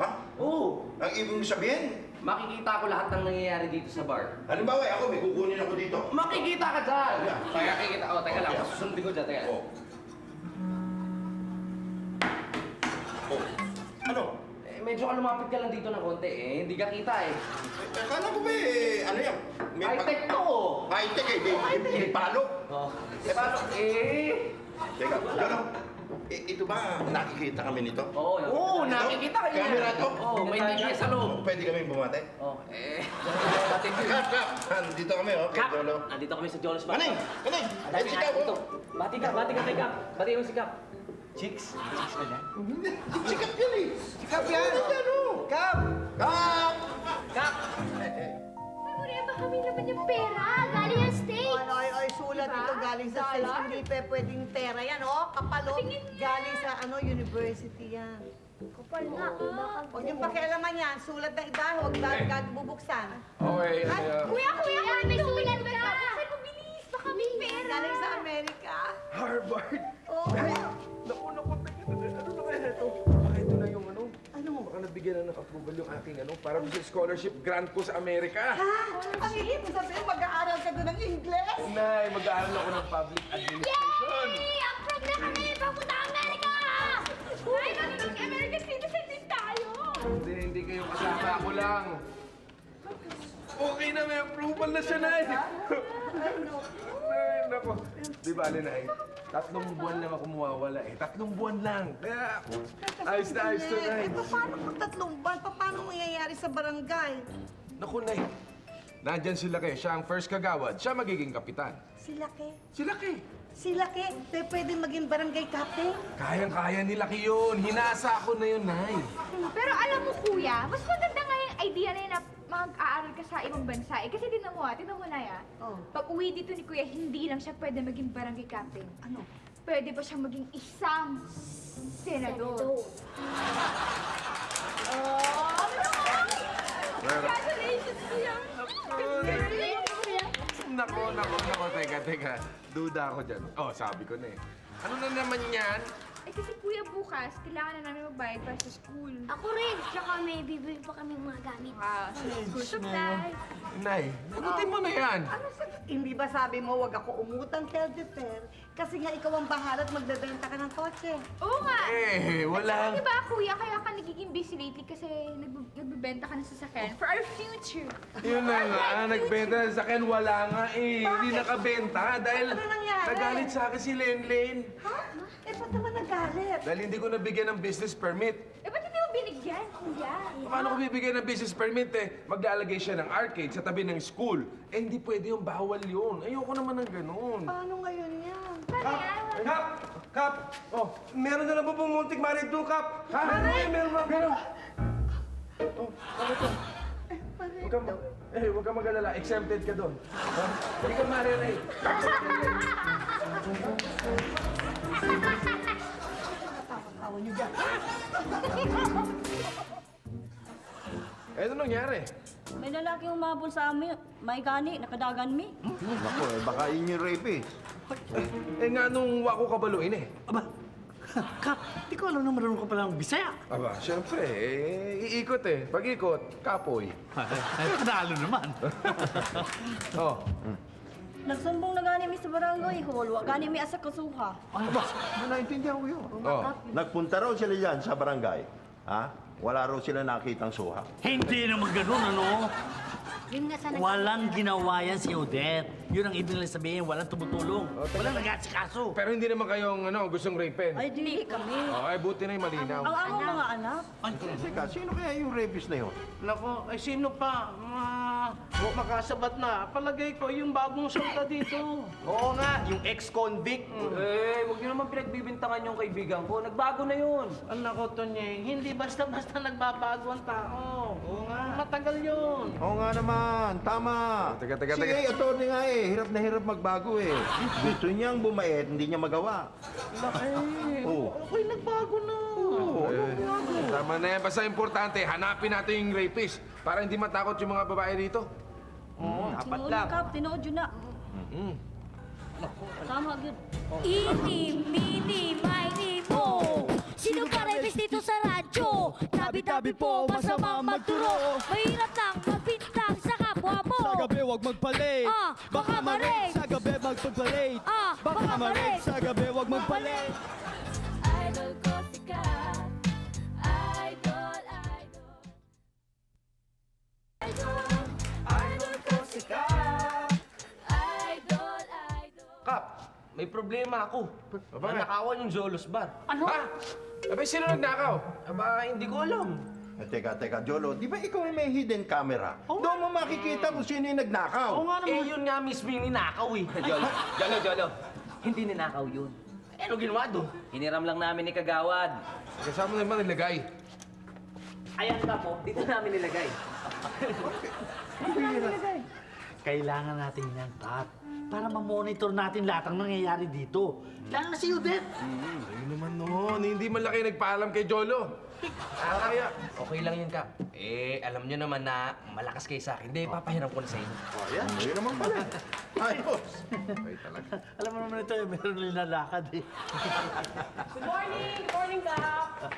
Ha? Oo. Ang ibig mong sabihin? Makikita ko lahat ng nangyayari dito sa bar. Halimbawa, ako may kukunin ako dito. Makikita ka dyan! Yeah. Makikita. Oh, teka lang. Susundin ko dyan. Teka. Oh. Oh. Ano? Eh, medyo ka lumapit ka lang dito ng konti eh. Hindi ka kita eh. Akala ko ba ano yan? High-tech to! High-tech eh, di palo. Oh. Eh, paano? Eh... Teka, Jolo. Ito ba, nakikita kami nito? Oo, nakikita ka niya. Camera to? Oo, may TV sa loob. Pwede kami bumate? Oh, eh... Kap! Nandito kami, oh, kay Kap! Jolo. Nandito kami sa Jolos Bar. Maning! Eh, si Kap, dito. oh. Bati ka, Kap. Bati mo si Kap. Chicks? Chicks ba yan? Si Kap yan eh. Si Kap yan! Kap! Kap! Kap! Mureba, kami naman yung pera. Galing ang States. Oy, sulat ito galing sa States. Hindi pwedeng pera yan, oh. Kapalo. Galing sa university yan. Kapal nga. Huwag yung pakialaman yan. Sulat ng iba, huwag bubuksan. Okay, Kuya, may sulat ka. Buksan mo, bilis. Baka may pera. Galing sa Amerika. Harvard! Oh, Naku, teka, ano na kaya ito? Baka ito na yung ano? Ano? Baka nabigyan na ng approval yung aking ano, para sa scholarship grant ko sa Amerika. ang hihit mo sabihin, mag-aaral ka doon ng Ingles? Nay, mag-aaral ako ng public administration. Yay! Approve na kami! Papunta Amerika! Ay, magiging American citizen din tayo! Hindi kayo kasama, ako lang. Okay na, may approval na siya, Nay. Ay, naku. Di ba, Nay? 3 buwan lang ako mawawala eh. 3 buwan lang. Kaya, ayos na, Nay. Eh, paano kung 3 buwan? Paano mangyayari sa barangay? Naku, Nay. Nandyan si Laki. Siya ang first kagawad. Siya magiging kapitan. Si Laki. Si Laki. Si Laki, pwede maging barangay captain? Kayang-kaya ni Laki yun. Hinasa ko na yun, Nay. Pero alam mo, kuya, mas maganda nga yung idea na yun na mag-aaral ka sa ibang bansa. Eh, kasi tinan mo na ya. Oh. Pag uwi dito ni kuya, hindi lang siya pwede maging barangay captain. Ano? Pwede pa siyang maging isang senador. Oh, congratulations, kuya! Congratulations, kuya! Nako. Teka. Duda ako dyan. Oh, sabi ko na eh. Ano na naman yan? Eh, kasi kuya, bukas, kailangan na namin magbayad para sa school. Ako rin. Tsaka may bibili pa kami mga gamit. Wow, school supplies. Nay, nagutin mo na yan. Hindi ba sabi mo, wag ako umutang kay Aldefer? Kasi nga ikaw ang bahala at magbebenta ka ng kotse. Oo nga! Eh, wala. At saka, diba, kuya, kaya ka nagiging busy lately kasi nagbebenta ka ng sasakyan for our future. Yun na nga, nagbenta sa akin, wala nga eh. Hindi nakabenta dahil Ano nangyari? nagalit sa akin si Lenlen. Ha? Eh, ba't naman nagalit? Dahil hindi ko nabigyan ng business permit. Eh, ba't hindi mo binigyan, kuya? Paano ko bibigyan ng business permit eh? Maglalagay siya ng arcade sa tabi ng school. Eh, hindi pwede yung bawal yun. Ayoko naman ng ganun. Paano ngayon yan? Kap! Oh, meron na lang po pumuntik marid doon, Kap. Ha? Meron na. Oh, ano to? Huwag ka mag-alala. Exempted ka doon. Ha? Hindi ka marinig. Tawa niyo dyan. Eh, ano nangyari? May lalaki umabol sa amin. May gani, nakadagan mi. Naku, baka yun yung rape eh. Eh nga nung wako kabaluin eh. Aba, Kap, di ko alam na marunong ka palang Bisaya. Aba, syempre iikot eh. Pag-ikot, kapoy. Ay, panalo naman. Oh. Nagsumbong na gani mi sa barangay hall. Wa gani mi asa kasuha. Aba, naintindihan ko yun. Oh. Nagpunta raw sila dyan sa barangay. Ha? Wala raw sila nakitang suha. Hindi naman ganun, ano? Yun nga sana. Walang ginawa yan si Odette. Yun ang ibig nila sabihin, walang tumutulong. Walang nag-aasikaso. Pero hindi naman kayong gustong rapen. Ay, di kami. Ay, buti na yung malinaw. Ang among mga anak. Teka, sino kaya yung rapist na yun? Nako, ay sino pa? Makasabat na. Palagay ko yung bagong sulta dito. Oo nga, yung ex-convict. Eh, huwag niyo naman pinagbibintangan yung kaibigan ko. Nagbago na yun. Anak ko, Tonyeng, hindi basta-basta nagbabago ang tao. Oo nga. Matagal yun. Oo nga naman, tama. Teka. Si attorney nga eh, hirap na hirap magbago eh. Gusto niyang bumait, hindi niya magawa. Laki. Oo. Okay, nagbago na. Tama na yan. Basta importante, hanapin natin yung rapist para hindi matakot yung mga babae dito. Dapat Tinuod lang. na, Kap. Tinuod yun na. Tama, good. Ini, mini, mini, mo. Sino pa rebis dito sa radyo? Tabi-tabi po, masamang magturo. Mahirap lang magbintang sa kapwa mo. Sa gabi wag magpa-late. Baka ma-rape. Sa gabi magpa-late. Baka ma-rape. Sa gabi wag magpa-late. Idol ko sikat. Idol, idol. Idol ko sikat. Idol, idol. Kap, may problema ako. Nanakawan yung Zolos Bar. Ano? Ha? Abay, sino nagnakaw? Aba, hindi ko alam. Teka, Jolo, di ba ikaw may hidden camera? Doon mo makikita kung sino yung nagnakaw. Yun nga mismo yung ninakaw eh. Jolo. Hindi ninakaw yun. Ano ginawa doon? Hiniram lang namin ni Kagawad. Kasama mo naman nilagay. Ayan ka po, dito namin nilagay. Kailangan natin yan, Kap. Para ma-monitor natin lahat ng nangyayari dito. Lalo na si Odette. Ayun naman noon, hindi man laki nagpaalam kay Jolo. Kaya. Okay lang yun, Kap. Alam nyo naman na malakas kayo sa akin. Hindi, papahiram ko na sa inyo. Ayun naman pala. Ayos. Ay, talaga. Alam mo naman ito, meron nilalakad eh. Good morning, Kap.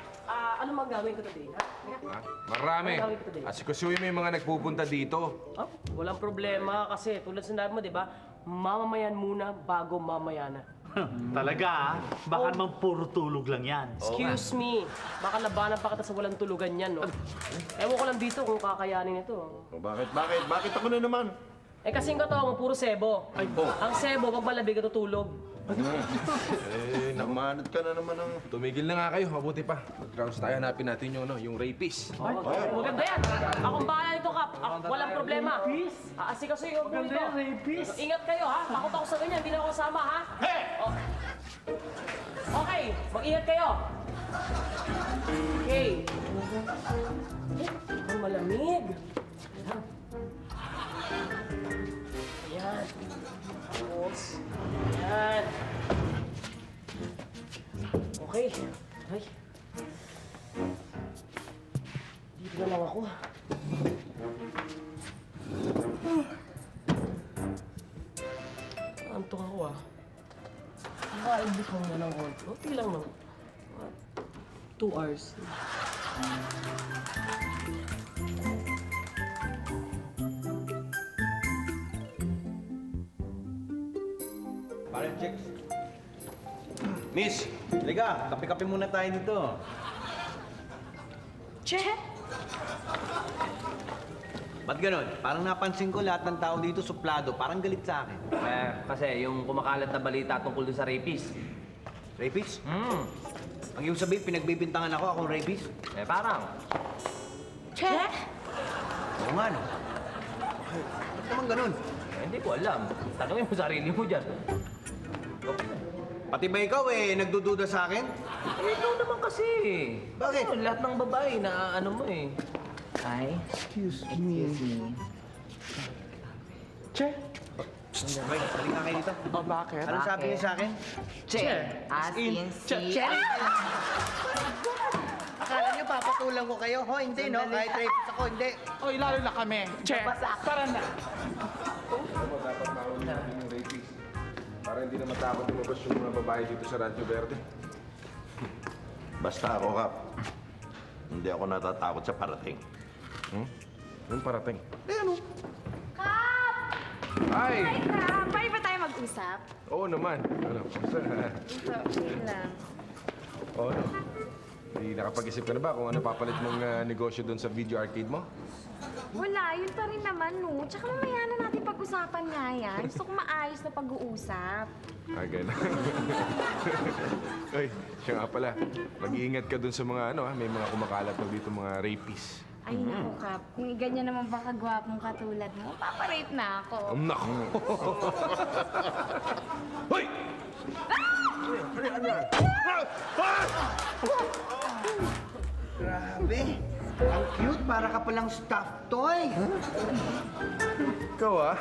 Ano magagawin ko today, ha? Ha? Marami. Asikasuhin mo yung mga nagpupunta dito. Oh, walang problema kasi tulad sinabi mo, di ba? Mamamayan muna bago mamayana. Talaga ah. Baka naman puro tulog lang yan. Excuse me. Baka labanan pa kita sa walang tulugan yan, no? Ewan ko lang dito kung kakayanin ito. Bakit ako na naman? Eh kasing katawang puro sebo. Ang sebo, pag malabig ka tutulog. Namanad ka na naman ng... Tumigil na nga kayo, mabuti pa. Mag-rouse tayo, hanapin natin yung rapist. Maganda yan. Akong bahala nito, Kap. Walang problema. Aasikaso yung Maganda dito. yan, rapist. Ingat kayo, ha? Takot ako sa ganyan. Hindi na ako kasama, ha? Oh. Okay, mag-ingat kayo. Okay. Ang malamig. Ayan. Tapos. Ayan. Okay. Ay. Dito na lang ako. Antok ako ah. Nakaalibig ko na ng konti. Okay lang naman. 2 hours. Parang chicks. Miss, liga, kape-kape muna tayo dito. Che? Ba't ganun? Parang napansin ko lahat ng tao dito suplado, parang galit sa akin. Kasi yung kumakalat na balita tungkol dun sa rapist. Rapist? Ang ibig sabihin, pinagbibintangan ako, akong rapist? Parang. Che? Oo nga, no? Ba't naman ganun? Hindi ko alam. Tanungin mo sarili mo dyan. Pati ba ikaw nagdududa sa akin? Ikaw naman kasi. Bakit? Lahat ng babae na ano mo eh. Excuse me. Che? Wait, halika kayo dito. Oh, bakit? Anong sabi niya sa akin? Che. As in si... Akala niyo papatulang ko kayo? Ho, hindi, no? Kahit rapist ako, hindi. Oy, lalo na kami. Che, tara na. Dapat mahuli natin yung rapist. Para hindi na matakot lumabas yung mga babae dito sa Rancho Verde. Basta ako, Kap. Hindi ako natatakot sa parating. Yung parating. Kap! Ay! Hi, Kap! Pwede ba tayo mag-usap? Oo naman. Ano? Okay lang. Oo, no. Di nakapag-isip ka na ba kung ano papalit mong negosyo doon sa video arcade mo? Wala, yun pa rin naman, no? Tsaka mamaya na natin pag-usapan nga yan. Gusto ko maayos na pag-uusap. Ah, gano'n. Ay, siya nga pala. Mag-iingat ka doon sa mga may mga kumakalat daw dito, mga rapists. Ay, naku, Kap. Kung ganyan naman baka gwapong katulad mo, paparape na ako. Naku! Hoy! Grabe. Ang cute, para ka palang stuffed toy. Ikaw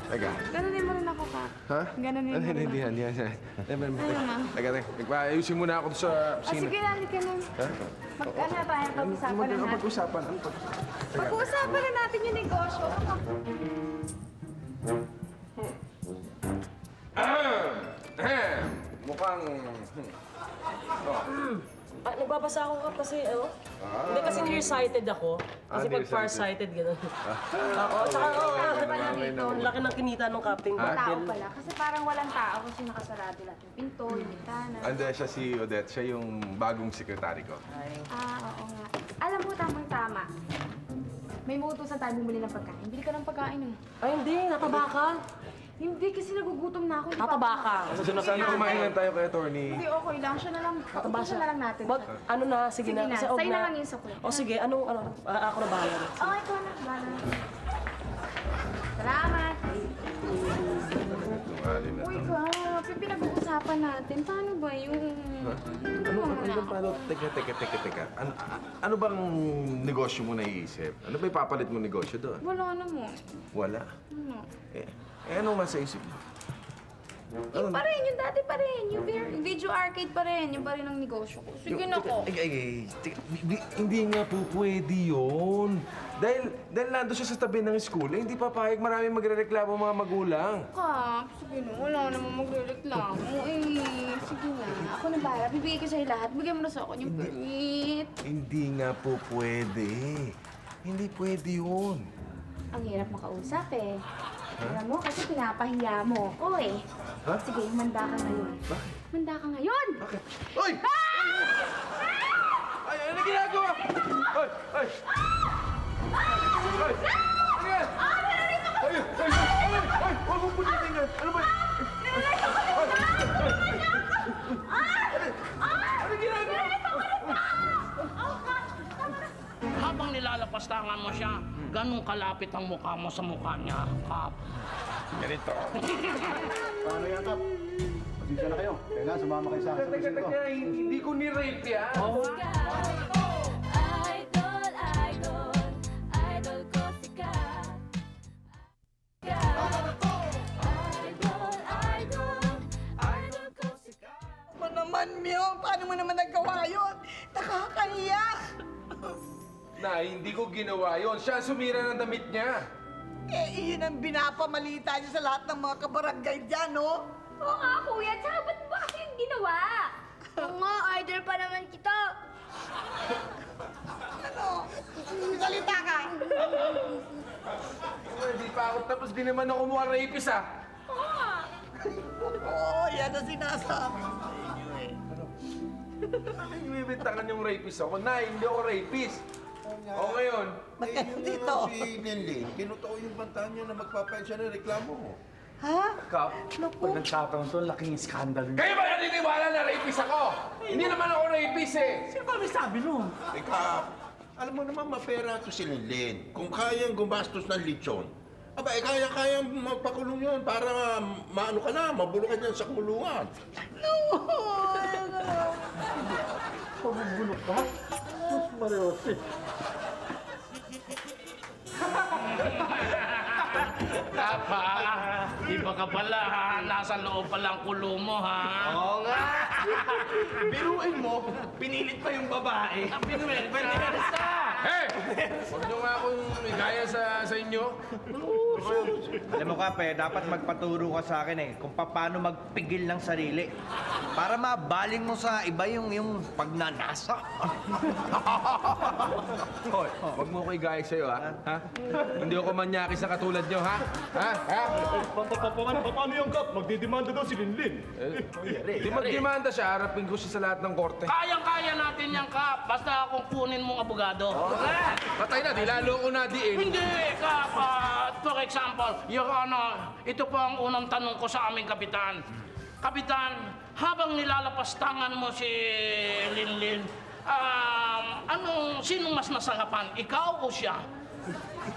Teka. Ganunin mo rin ako, Kap. Ha? Ganunin mo rin ako. Hindi. Teka. Ayusin muna ako sa kusina. Sige, halika na. Mag-ano tayo, pag-usapan na natin. Pag-usapan? Pag-usapan na natin yung negosyo. Mukhang... Nagbabasa ako Kap kasi, ano? Hindi kasi nearsighted ako. Kasi pag farsighted, gano'n. Oo, tsaka ang laki ng kinita ng Captain Tao Gordon. pala. Kasi parang walang tao kasi nakasarado lahat yung pinto, yung bintana. Ande, siya si Odette. Siya yung bagong sekretary ko. Oo nga. Alam mo, tamang-tama. May muutusan tayo bumili ng pagkain. Bili ka ng pagkain eh. Ay, hindi. Nataba ka. Hindi, kasi nagugutom na ako. Nataba ka. Saan kumain lang tayo kay attorney? Hindi, okay lang. Siya na lang. Siya na lang natin. Ano na, sige na. Kasi Sa'yo na lang yung sukli. O sige, ako na bahala. Okay, ikaw na. Bahala. Salamat. Uy, Kap. Yung pinag-uusapan natin, paano ba yung... Ano bang paano? Teka. Ano bang negosyo mo naiisip? Ano ba ipapalit mo negosyo doon? Wala naman. Wala. Ano? Ano nasa isip mo? Yung pa rin, yung dati pa rin. Yung video arcade pa rin. Yung pa rin ang negosyo ko. Sige na ko. Hindi nga po pwede yun. Dahil nando siya sa tabi ng school, hindi papayag maraming magrereklamo mga magulang. Kap, sige na. Wala namang magrereklamo. Sige na. Ako na bahala. Bibigay ko sa'yo lahat. Bigyan mo na sa akin yung permit. Hindi nga po pwede. Hindi pwede yun. Ang hirap makausap eh. Alam mo, kasi pinapahiya mo ako eh. Ha? Sige, manda ka ngayon. Bakit? Manda ka ngayon! Bakit? Hoy! Ay, ano ginagawa? Hoy! Hoy! Hoy! Ano yan? Hoy! Huwag mong punitin yan! Ano ba? Ano ginagawa? Habang nilalapastangan mo siya, ganun kalapit ang mukha mo sa mukha niya, Kap. Ganito. Paano yan, Kap? Pasensya na kayo. Kailangan sumama kayo sa akin sa business ko. Hindi ko ni-rape yan. Idol ko si Kat. Idol ko si Kat. Mo naman, Mio. Paano mo naman nagawa yun? Nakakahiya. Na, hindi ko ginawa yon. Siya sumira ng damit niya. Iyon ang binapamalita niyo sa lahat ng mga kabarangay dyan, no? Oo nga, kuya. Tsaka ba't ba kasi yung ginawa? Oo nga, idol pa naman kita. Ano? Salita ka. Hindi pa ako tapos di naman ako mukhang rapist ah. Oo, yan ang sinasabi sa inyo eh. Ano yung bibintangan yung rapist ako? Na, hindi ako rapist. O ngayon, Dito. Si Linlin, tinutuo yung banta niya na magpapail siya ng reklamo mo. Ha? Kap, pag nagkataon to, laking skandal. kayo ba naniniwala na rapist ako? Hindi naman ako rapist eh. Sino ba may sabi nun? Ika, alam mo naman mapera to si Linlin. Kung kayang gumastos ng lechon, aba, kaya-kayang magpakulong yun para maano ka na, mabulok ka dyan sa kulungan. Pabubulok ka? Sus, Mariose. Kapa, iba ka pala ha. Nasa loob pa lang kulo mo ha. Oo nga! Biruin mo, pinilit pa yung babae. Pinuwel ka. Hey! Huwag niyo nga akong igaya sa inyo. Alam mo, Kap, dapat magpaturo ka sa akin kung paano magpigil ng sarili. Para mabaling mo sa iba yung pagnanasa. Hoy, huwag mo ko igaya sa'yo ha? Hindi ako manyaki sa katulad niyo ha? Paano yung Kap? Magdidemanda daw si Linlin. Di magdemanda siya, harapin ko siya sa lahat ng korte. Kayang-kaya natin yan, Kap. Basta kung kunin mong abogado. Patay na, di lalo ko na diin. Hindi, Kap. For example, Your Honor, ito po ang unang tanong ko sa aming kapitan. Kapitan, habang nilalapastangan mo si Linlin, sinong mas nasarapan? Ikaw o siya?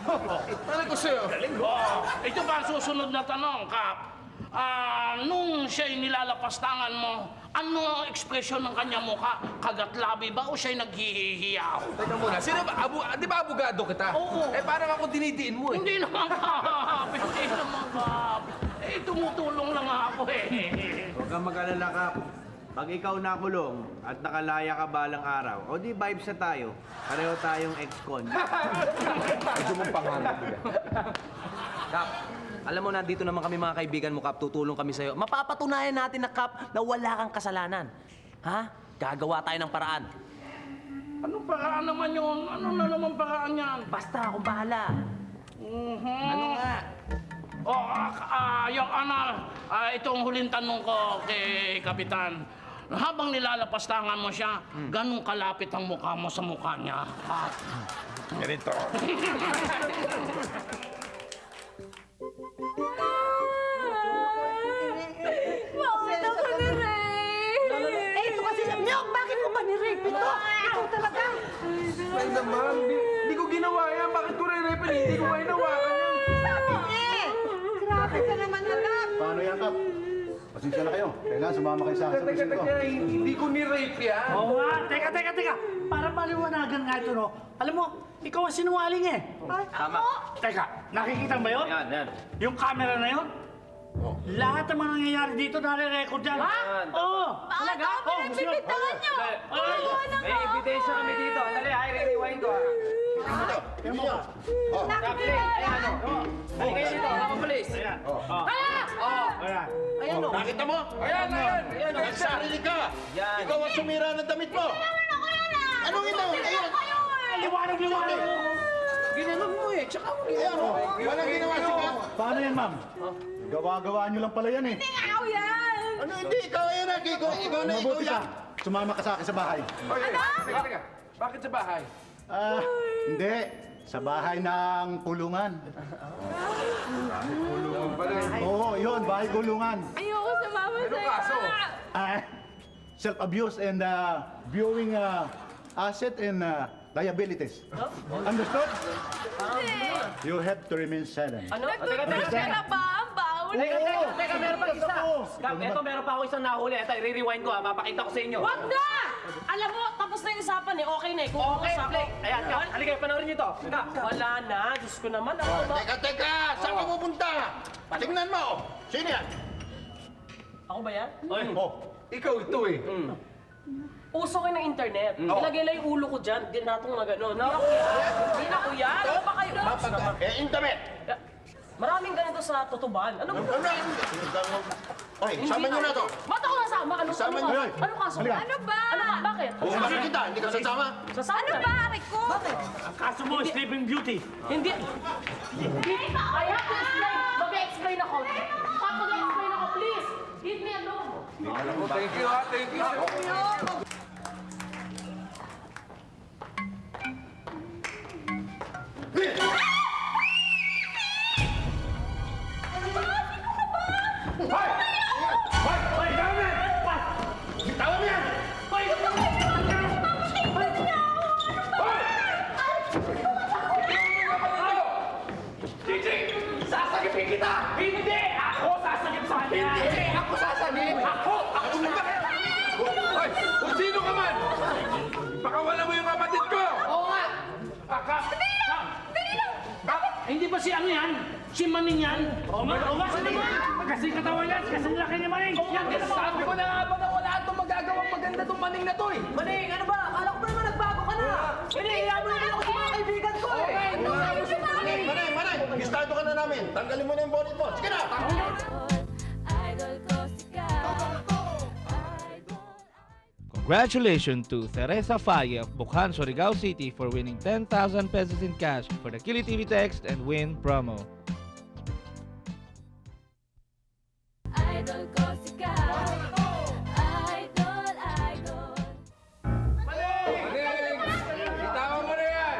Ano ko sa'yo? Ito pa ang susunod na tanong, Kap. Nung siya'y nilalapastangan mo, ano ang ekspresyon ng kanya mukha? Kagat-labi ba o siya'y naghihiyaw? Teka muna, sino ba? Di ba abogado kita? Oo. Parang ako dinidiin mo eh. Hindi naman, Kap. Hindi naman, Kap. Tumutulong lang ako eh. Huwag kang mag-alala, Kap. Pag ikaw nakulong at nakalaya ka balang araw, o di vibes na tayo. Pareho tayong ex-con. Medyo mong panganap. Kap, alam mo, nandito naman kami mga kaibigan mo, Kap. Tutulong kami sa'yo. Mapapatunayan natin na, Kap, na wala kang kasalanan. Ha? Gagawa tayo ng paraan. Anong paraan naman yun? Ano na naman paraan yan? Basta akong bahala. Ano nga? Itong huling tanong ko kay Kapitan. Habang nilalapastangan mo siya, ganun kalapit ang mukha mo sa mukha niya. Ganito. Bakit ako ni-rape? Eh, ito kasi sa... Nyok, bakit mo ba ni-rape ito? Ikaw talaga. Ay naman, di ko ginawa yan. Bakit ko re-rape? Hindi ko kayo nawakan yan. Sabi niya eh. Grabe ka naman, anak. Paano yan, Kap? Pasensya na kayo. Kailangan sumama kayo sa akin sa presinto. Hindi ko ni-rape yan. Oo nga, teka. Para maliwanagan nga ito, no? Alam mo, ikaw ang sinungaling eh. Tama. Teka, nakikita mo ba yun? Yan. Yung camera na yun? Lahat ng mga nangyayari dito, nare-record yan. Oo. Talaga? Oo, gusto nyo. Pinagbitangan niyo! May ebidensya kami dito. Andali, i-rewind ko. Halika kayo dito, mga polis. Ayan. Ayan o. Nakita mo? Ayan. Nagsarili ka. Ikaw ang sumira ng damit mo. Anong ito? Ayan. Liwanag. Ginanong mo eh. Tsaka mo ginanong. Walang ginawa si Kap. Paano yan, ma'am? Gawa-gawa nyo lang pala yan eh. Ikaw yan! Ano hindi? Ikaw yan ah. Ikaw na ikaw Mabuti ka. yan. Sumama ka sa akin sa bahay. Teka. Bakit sa bahay? Hindi. Sa bahay ng kulungan. Kulungan pala. Oo, yun. Bahay kulungan. Ayoko sumama Ano kaso? Self-abuse and viewing asset and liabilities. Understood? You have to remain silent. Ano? Nagtutulog ka na ba? Ang bawal. Teka, meron pa isa. Kap, eto, meron pa ako isang nahuli. Ito, i-rewind ko ha. Papakita ko sa inyo. Wag na! Alam mo, tapos na yung usapan eh. Okay na eh. Kung Okay, ako. play. Ayan, Kap. Halika, panoorin niyo to. Kap. Wala na. Diyos ko naman. Ako ba? Teka. Saan ka pupunta? Tingnan mo. Sino yan? Ako ba yan? Ikaw ito eh. Uso kayo ng internet. Ilagay lang yung ulo ko dyan. Dinatong na gano'n. Hindi na ko yan. Ano ba kayo? Internet. Maraming ganito sa tutuban. Ano ba? Oy, sama niyo na to. Ba't ako nasama? Ano Sama kaso? niyo. Ano kaso? Ano ba? Ano ba? Bakit? Bumasin kita. Hindi ka sasama. Sasama Ano ba, Rico? Bakit? Ang kaso mo, Sleeping Beauty. Hindi. I have to explain. Mag-explain ako. Mag-explain ako, please. Leave me alone. Thank you ha. Thank you. Sasagipin kita! Hindi! Ako sasagip sa kanya! Hindi! Ako sasagip! Ako! Hoy, kung sino ka man! Pakawala mo yung kapatid ko! Oo nga! Dali lang! Hindi ba si ano yan? Si Maning yan? Oo nga, sino ba? Kasi katawan yan, kasi laki ni Maning. Yan, Sabi ko na nga ba na wala itong magagawang maganda itong Maning na to eh! Maning, ano ba? Akala ko ba naman nagbago ka na? Hindi, iyaman na ako sa mga kaibigan ko eh. Manay! Gistado ka na namin. Tanggalin mo na yung bonnet mo. Sige na! Idol ko si Kap. Congratulations to Teresa Faye of Bukhan, Surigao City for winning 10,000 pesos in cash for the Kili TV Text and Win promo. Idol ko si Kap. Idol. Bitawan mo na yan!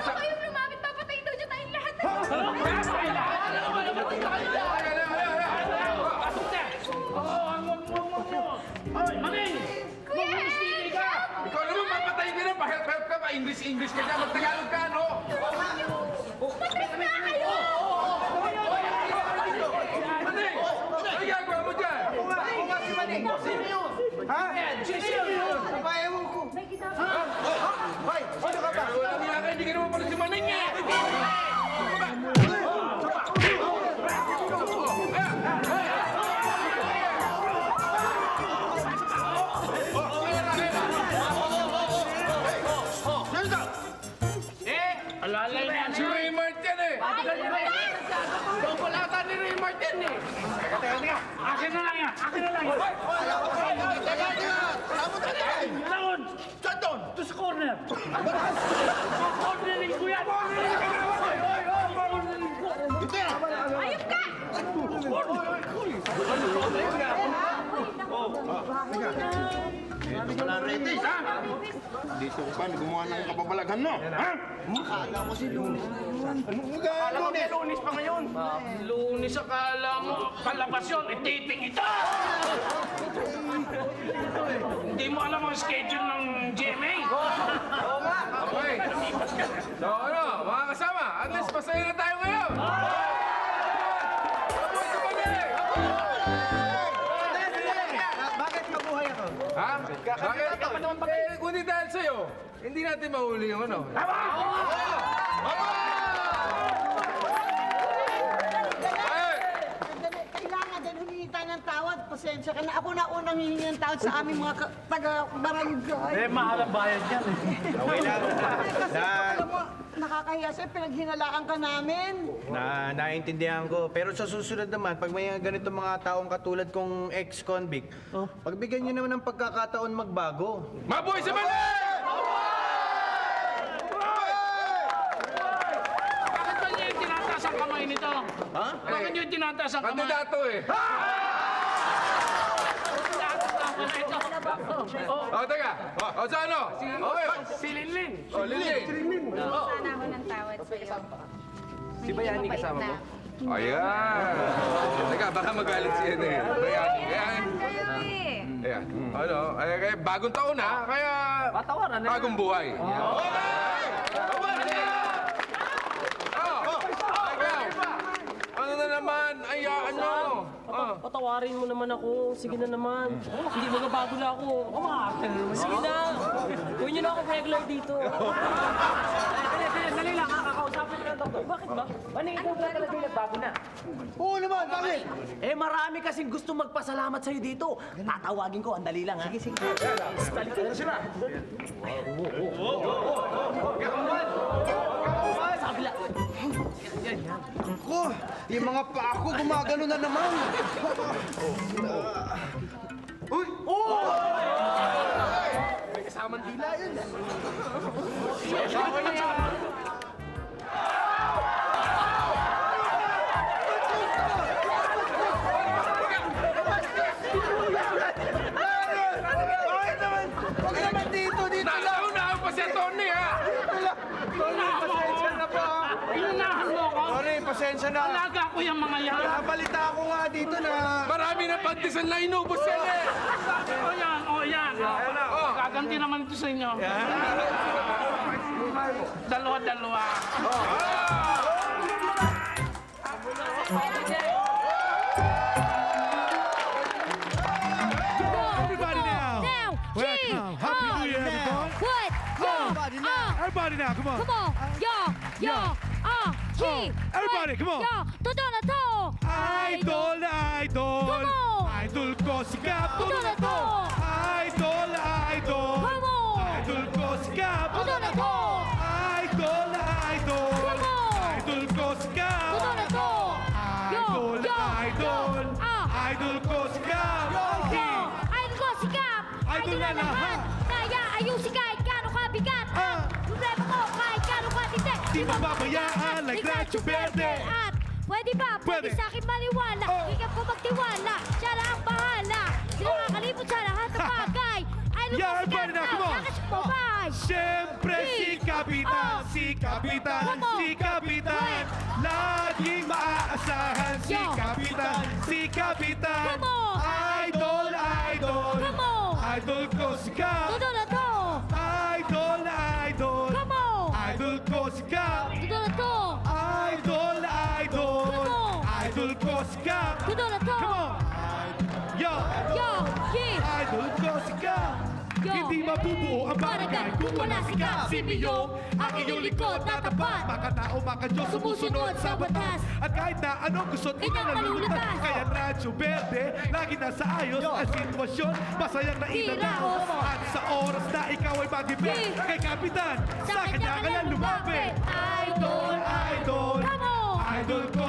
Kayo lumapit, papatayin daw niyo tayong lahat. Maning! Mag-English ka! Ikaw naman papatayin ka na. Pa-help ka pa. English ka dyan. Mag-Tagalog ka, no? Maning! Ano ginagawa mo dyan? Walang iya ka, hindi ka naman pala si Maning eh! Alalay na yan Si Ray Martin eh! Double ata ni Ray Martin eh! Akin na lang yan. Teka! Ordering ko yan! Ayop ka! Wala retis, ha? Dito ko pa, gumawa ng kapabalaghan mo, ha? Akala ko si Lunes na yun. Lunes? Lunes pa ngayon. Lunes akala mo, palabas yun, taping ito! Hindi mo alam ang schedule ng GMA? Okay. So ano, mga kasama, at least masaya na tayo ngayon. Bakit mabuhay ako? Ha? Bakit? Kundi dahil sa'yo, hindi natin mahuli yung ano. Kailangan din humingi tayo ng tawad. Pasensya ka na. Ako na unang hihingi ng tawad sa aming mga taga-barangay. Mahal ang bayad yan eh. Okay lang. Kasi alam mo, nakakahiya sa'yo, pinaghinalaan ka namin. Naiintindihan ko. Pero sa susunod naman, pag may ganito mga taong katulad kong ex-convict, pagbigyan nyo naman ng pagkakataon magbago. Mabuhay sa mali! Bakit ba niya yung tinataas ang kamay nito? Ha? Bakit niyo yung tinataas ang kamay? Kandidato eh. Oh, teka. Oh, sa ano? Okay. Si Linlin. Oh, Lili. Sana ako ng tawad sa'yo. Si Bayani kasama mo? Ayan. Teka, baka magalit si Ene. Ayan. Ayan. Kayo eh. Ayan. Ano? Kaya bagong taon ha. Kaya Patawaran na. bagong buhay. Ano na naman? Ay, ano? Patawarin mo naman ako. Sige na naman. Hindi magabago na ako. Sige na. Gawin niyo na ako regular dito. Dali lang, kakausapin ko ng doktor. Bakit ba? Ano ikaw na talaga yung nagbago na? Oo naman, bakit? Eh marami kasing gusto magpasalamat sa'yo dito. Tatawagin ko, ang dali lang ha. Sige, sige. Sa kabila. Ako, yung mga pako gumagano na naman. Uy! May kasamang dila yun. Bakit naman dito lang? Naunahan pa si Tony ha. Pasensya na po. Inunahan mo ako. Sorry, pasensya na. Alaga ko yung mga yan. Nabalita ko nga dito na... Marami na pantisan na inubos yan eh. O yan, o yan. Gaganti naman ito sa inyo. Dalawa-dalawa. Everybody now. Welcome. Happy New Year, everyone. What? Everybody now, come on. Come on. Yo. Everybody, come on. Yo. Todo na to. Idol na idol. Come on. Idol ko si Cap. Todo na to. Idol na idol. Come on. Idol ko si Cap. Todo na to. Idol na idol. Come on. Idol ko si Cap. Todo na to. Idol na idol. Ah. Idol ko si Cap. Idol ko si Cap. Idol na lahat. Kaya ayusin kahit gano'ng kabigat. Ah. Problema ko kahit gano'ng katitik. Di mababayaan like Rancho Verde. At pwede ba? Pwede sa akin maniwala. Higap ko magtiwala. Siya lang ang bahala. Sila kakalimot sa lahat ng bagay. Idol ko Yeah, si everybody now, come on. Nakasipabay. Siyempre si Kapitan, si Kapitan, Come on. si Kapitan. Laging maaasahan si Yo. Kapitan, si Kapitan. Come on. Idol, idol. Come on. Idol ko si Cap. Todo na to. Idol, idol. Come on. Idol ko si Cap. Todo na to. Idol, idol. Come on. Idol ko si Cap. Todo na to. Come on. Yo. Yeah. Idol ko si Cap. Yo. Hindi mabubuo ang barangay kung wala si Cap. Si Mio, ang iyong likod na tapat. Makatao, makadiyos, sumusunod sa batas. At kahit na anong gusto Kanyang nalulutas. malulutas. Kaya Radyo Verde, lagi nasa ayos ang sitwasyon. Masayang nainanaos. At sa oras na ikaw ay mag-ibig kay Kapitan, sa kanya ka lang lumapit. Idol. Idol, Come on. idol ko